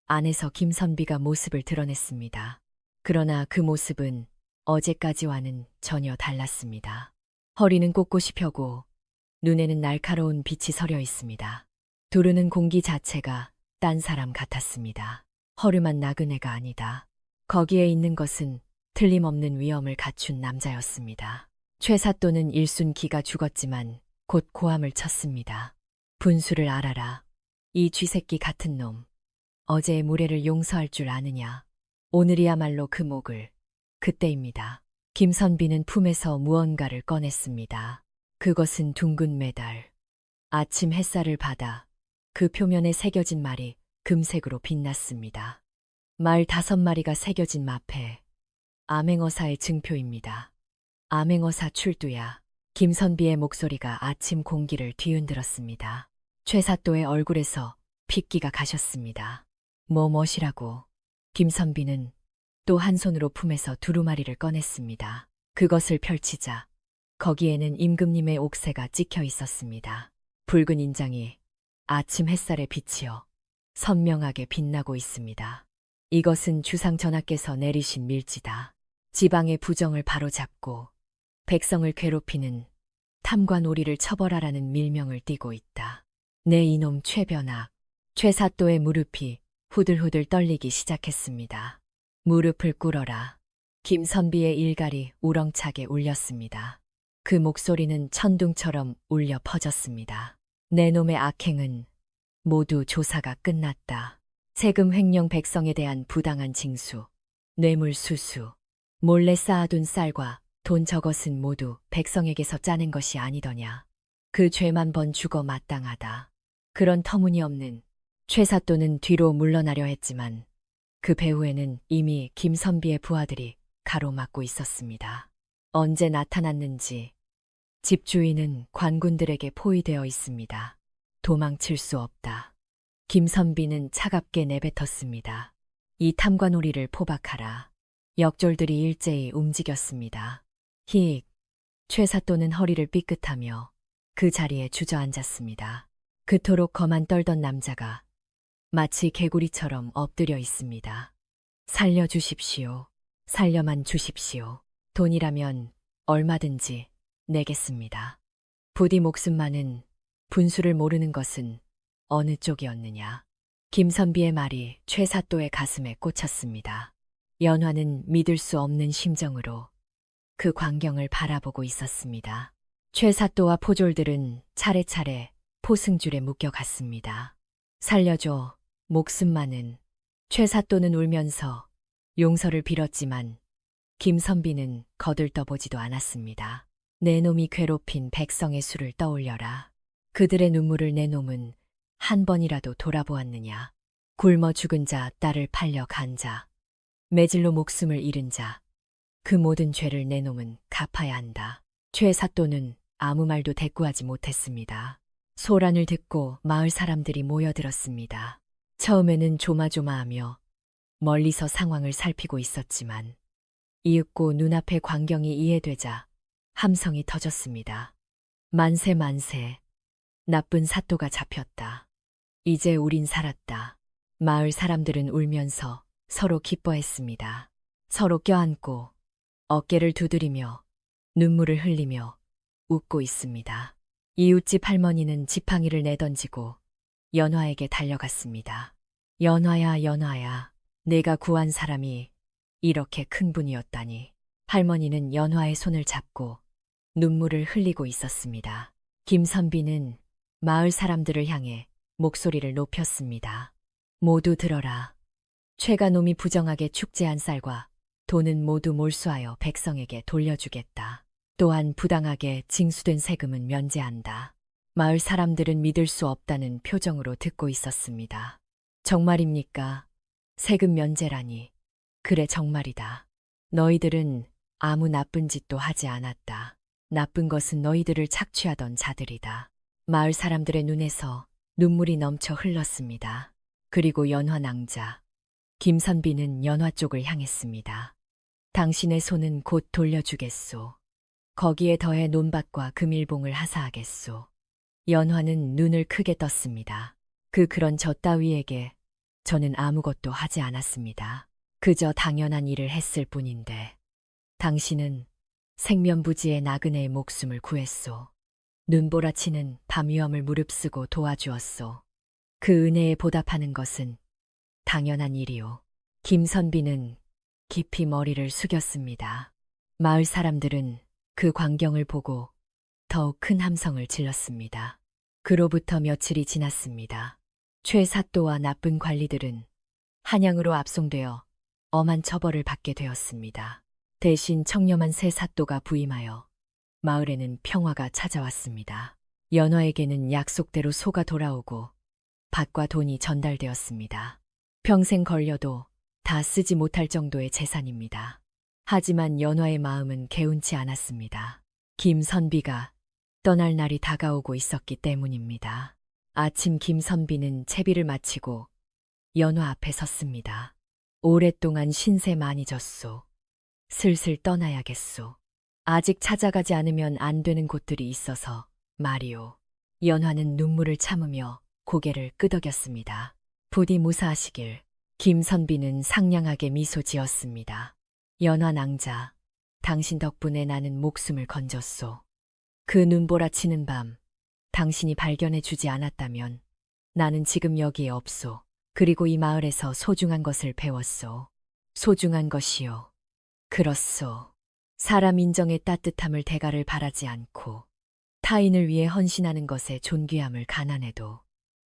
안에서 김선비가 모습을 드러냈습니다. 그러나 그 모습은 어제까지와는 전혀 달랐습니다. 허리는 꼿꼿이 펴고 눈에는 날카로운 빛이 서려 있습니다. 두르는 공기 자체가 딴 사람 같았습니다. 허름한 나그네가 아니다. 거기에 있는 것은 틀림없는 위엄을 갖춘 남자였습니다. 최사또는 일순기가 죽었지만 곧 고함을 쳤습니다. 분수를 알아라. 이 쥐새끼 같은 놈. 어제의 무례를 용서할 줄 아느냐. 오늘이야말로 그 목을. 그때입니다. 김선비는 품에서 무언가를 꺼냈습니다. 그것은 둥근 메달. 아침 햇살을 받아 그 표면에 새겨진 말이 금색으로 빛났습니다. 말 5마리가 새겨진 마패. 암행어사의 증표입니다. 암행어사 출두야. 김선비의 목소리가 아침 공기를 뒤흔들었습니다. 최사또의 얼굴에서 핏기가 가셨습니다. 뭐시라고. 김선비는 또 한 손으로 품에서 두루마리를 꺼냈습니다. 그것을 펼치자 거기에는 임금님의 옥새가 찍혀 있었습니다. 붉은 인장이 아침 햇살에 비치어 선명하게 빛나고 있습니다. 이것은 주상 전하께서 내리신 밀지다. 지방의 부정을 바로잡고 백성을 괴롭히는 탐과 놀이를 처벌하라는 밀명을 띠고 있다. 내 이놈 최변학. 최사또의 무릎이 후들후들 떨리기 시작했습니다. 무릎을 꿇어라. 김선비의 일갈이 우렁차게 울렸습니다. 그 목소리는 천둥처럼 울려 퍼졌습니다. 내 놈의 악행은 모두 조사가 끝났다. 세금 횡령 백성에 대한 부당한 징수, 뇌물 수수, 몰래 쌓아둔 쌀과 돈 저것은 모두 백성에게서 짜낸 것이 아니더냐. 그 죄만 번 죽어 마땅하다. 그런 터무니없는. 최사또는 뒤로 물러나려 했지만 그 배후에는 이미 김선비의 부하들이 가로막고 있었습니다. 언제 나타났는지 집주인은 관군들에게 포위되어 있습니다. 도망칠 수 없다. 김선비는 차갑게 내뱉었습니다. 이 탐관오리를 포박하라. 역졸들이 일제히 움직였습니다. 힉. 최사또는 허리를 삐끗하며 그 자리에 주저앉았습니다. 그토록 거만 떨던 남자가 마치 개구리처럼 엎드려 있습니다. 살려주십시오. 살려만 주십시오. 돈이라면 얼마든지 내겠습니다. 부디 목숨만은. 분수를 모르는 것은 어느 쪽이었느냐. 김선비의 말이 최사또의 가슴에 꽂혔습니다. 연화는 믿을 수 없는 심정으로 그 광경을 바라보고 있었습니다. 최사또와 포졸들은 차례차례 포승줄에 묶여갔습니다. 살려줘. 목숨만은. 최사또는 울면서 용서를 빌었지만 김선비는 거들떠보지도 않았습니다. 내 놈이 괴롭힌 백성의 수를 떠올려라. 그들의 눈물을 내 놈은 한 번이라도 돌아보았느냐. 굶어 죽은 자, 딸을 팔려 간 자, 매질로 목숨을 잃은 자, 그 모든 죄를 내 놈은 갚아야 한다. 최 사또는 아무 말도 대꾸하지 못했습니다. 소란을 듣고 마을 사람들이 모여들었습니다. 처음에는 조마조마하며 멀리서 상황을 살피고 있었지만 이윽고 눈앞의 광경이 이해되자 함성이 터졌습니다. 만세 만세. 나쁜 사또가 잡혔다. 이제 우린 살았다. 마을 사람들은 울면서 서로 기뻐했습니다. 서로 껴안고 어깨를 두드리며 눈물을 흘리며 웃고 있습니다. 이웃집 할머니는 지팡이를 내던지고 연화에게 달려갔습니다. 연화야, 연화야, 내가 구한 사람이 이렇게 큰 분이었다니. 할머니는 연화의 손을 잡고 눈물을 흘리고 있었습니다. 김선비는 마을 사람들을 향해 목소리를 높였습니다. 모두 들어라. 최가놈이 부정하게 축제한 쌀과 돈은 모두 몰수하여 백성에게 돌려주겠다. 또한 부당하게 징수된 세금은 면제한다. 마을 사람들은 믿을 수 없다는 표정으로 듣고 있었습니다. 정말입니까? 세금 면제라니. 그래 정말이다. 너희들은 아무 나쁜 짓도 하지 않았다. 나쁜 것은 너희들을 착취하던 자들이다. 마을 사람들의 눈에서 눈물이 넘쳐 흘렀습니다. 그리고 연화 낭자 김선비는 연화 쪽을 향했습니다. 당신의 손은 곧 돌려주겠소. 거기에 더해 논밭과 금일봉을 하사하겠소. 연화는 눈을 크게 떴습니다. 그런 저 따위에게 저는 아무것도 하지 않았습니다. 그저 당연한 일을 했을 뿐인데 당신은 생면부지의 나그네의 목숨을 구했소. 눈보라치는 밤위험을 무릅쓰고 도와주었소. 그 은혜에 보답하는 것은 당연한 일이오. 김선비는 깊이 머리를 숙였습니다. 마을 사람들은 그 광경을 보고 더욱 큰 함성을 질렀습니다. 그로부터 며칠이 지났습니다. 최 사또와 나쁜 관리들은 한양으로 압송되어 엄한 처벌을 받게 되었습니다. 대신 청렴한 새 사또가 부임하여 마을에는 평화가 찾아왔습니다. 연화에게는 약속대로 소가 돌아오고 밭과 돈이 전달되었습니다. 평생 걸려도 다 쓰지 못할 정도의 재산입니다. 하지만 연화의 마음은 개운치 않았습니다. 김선비가 떠날 날이 다가오고 있었기 때문입니다. 아침 김선비는 채비를 마치고 연화 앞에 섰습니다. 오랫동안 신세 많이 졌소. 슬슬 떠나야겠소. 아직 찾아가지 않으면 안 되는 곳들이 있어서 말이오. 연화는 눈물을 참으며 고개를 끄덕였습니다. 부디 무사하시길. 김선비는 상냥하게 미소 지었습니다. 연화 낭자, 당신 덕분에 나는 목숨을 건졌소. 그 눈보라치는 밤, 당신이 발견해 주지 않았다면 나는 지금 여기에 없소. 그리고 이 마을에서 소중한 것을 배웠소. 소중한 것이요. 그렇소. 사람 인정의 따뜻함을 대가를 바라지 않고 타인을 위해 헌신하는 것의 존귀함을 가난해도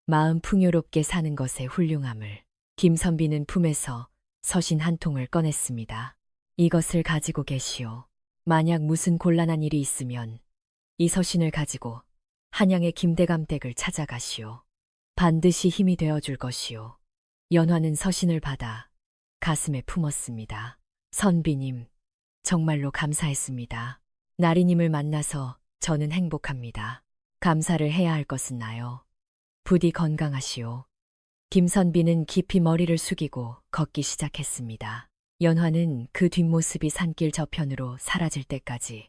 마음 풍요롭게 사는 것의 훌륭함을. 김선비는 품에서 서신 한 통을 꺼냈습니다. 이것을 가지고 계시오. 만약 무슨 곤란한 일이 있으면 이 서신을 가지고 한양의 김대감 댁을 찾아가시오. 반드시 힘이 되어줄 것이오. 연화는 서신을 받아 가슴에 품었습니다. 선비님, 정말로 감사했습니다. 나리님을 만나서 저는 행복합니다. 감사를 해야 할 것은 나요. 부디 건강하시오. 김선비는 깊이 머리를 숙이고 걷기 시작했습니다. 연화는 그 뒷모습이 산길 저편으로 사라질 때까지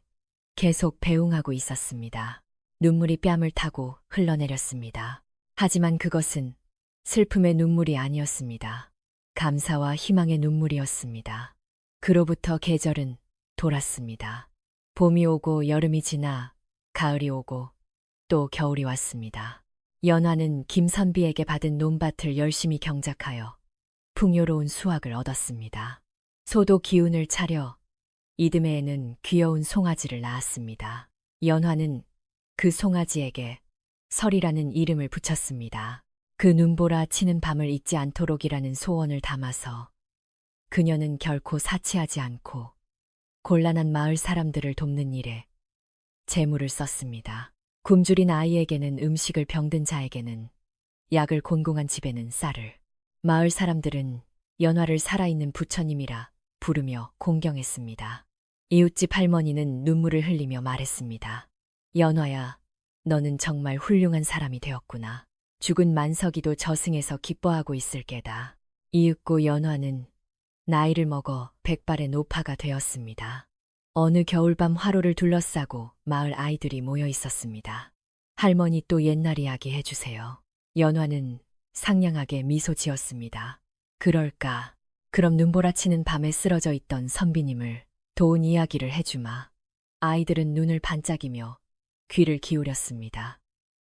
계속 배웅하고 있었습니다. 눈물이 뺨을 타고 흘러내렸습니다. 하지만 그것은 슬픔의 눈물이 아니었습니다. 감사와 희망의 눈물이었습니다. 그로부터 계절은 돌았습니다. 봄이 오고 여름이 지나 가을이 오고 또 겨울이 왔습니다. 연화는 김선비에게 받은 논밭을 열심히 경작하여 풍요로운 수확을 얻었습니다. 소도 기운을 차려 이듬해에는 귀여운 송아지를 낳았습니다. 연화는 그 송아지에게 설이라는 이름을 붙였습니다. 그 눈보라 치는 밤을 잊지 않도록이라는 소원을 담아서 그녀는 결코 사치하지 않고 곤란한 마을 사람들을 돕는 일에 재물을 썼습니다. 굶주린 아이에게는 음식을, 병든 자에게는 약을, 곤궁한 집에는 쌀을. 마을 사람들은 연화를 살아있는 부처님이라 부르며 공경했습니다. 이웃집 할머니는 눈물을 흘리며 말했습니다. 연화야, 너는 정말 훌륭한 사람이 되었구나. 죽은 만석이도 저승에서 기뻐하고 있을 게다. 이윽고 연화는 나이를 먹어 백발의 노파가 되었습니다. 어느 겨울밤 화로를 둘러싸고 마을 아이들이 모여 있었습니다. 할머니 또 옛날 이야기 해주세요. 연화는 상냥하게 미소 지었습니다. 그럴까? 그럼 눈보라치는 밤에 쓰러져 있던 선비님을 도운 이야기를 해주마. 아이들은 눈을 반짝이며 귀를 기울였습니다.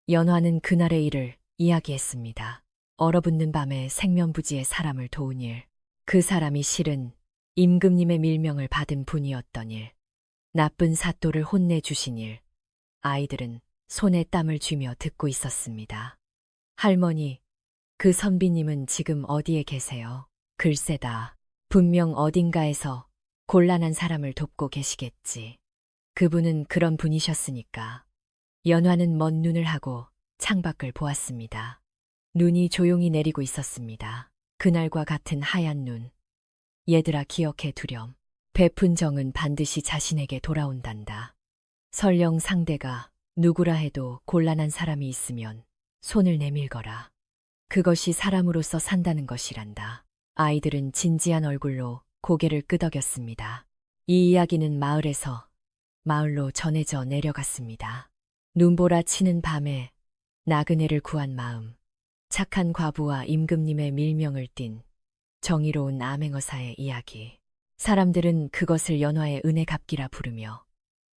연화는 그날의 일을 이야기했습니다. 얼어붙는 밤에 생면부지의 사람을 도운 일. 그 사람이 실은 임금님의 밀명을 받은 분이었던 일. 나쁜 사또를 혼내주신 일. 아이들은 손에 땀을 쥐며 듣고 있었습니다. 할머니, 그 선비님은 지금 어디에 계세요? 글쎄다. 분명 어딘가에서 곤란한 사람을 돕고 계시겠지. 그분은 그런 분이셨으니까. 연화는 먼 눈을 하고 창밖을 보았습니다. 눈이 조용히 내리고 있었습니다. 그날과 같은 하얀 눈. 얘들아 기억해 두렴. 베푼 정은 반드시 자신에게 돌아온단다. 설령 상대가 누구라 해도 곤란한 사람이 있으면 손을 내밀거라. 그것이 사람으로서 산다는 것이란다. 아이들은 진지한 얼굴로 고개를 끄덕였습니다. 이 이야기는 마을에서 마을로 전해져 내려갔습니다. 눈보라 치는 밤에 나그네를 구한 마음. 착한 과부와 임금님의 밀명을 띤 정의로운 암행어사의 이야기. 사람들은 그것을 연화의 은혜 갚기라 부르며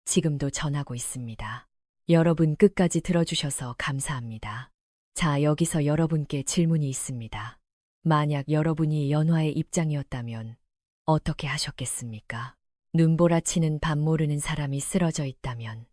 지금도 전하고 있습니다. 여러분 끝까지 들어주셔서 감사합니다. 자, 여기서 여러분께 질문이 있습니다. 만약 여러분이 연화의 입장이었다면 어떻게 하셨겠습니까? 눈보라 치는 밤 모르는 사람이 쓰러져 있다면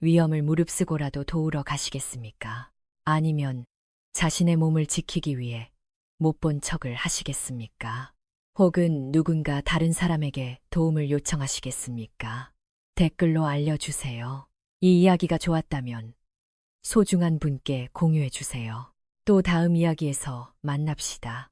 위험을 무릅쓰고라도 도우러 가시겠습니까? 아니면 자신의 몸을 지키기 위해 못 본 척을 하시겠습니까? 혹은 누군가 다른 사람에게 도움을 요청하시겠습니까? 댓글로 알려주세요. 이 이야기가 좋았다면 소중한 분께 공유해 주세요. 또 다음 이야기에서 만납시다.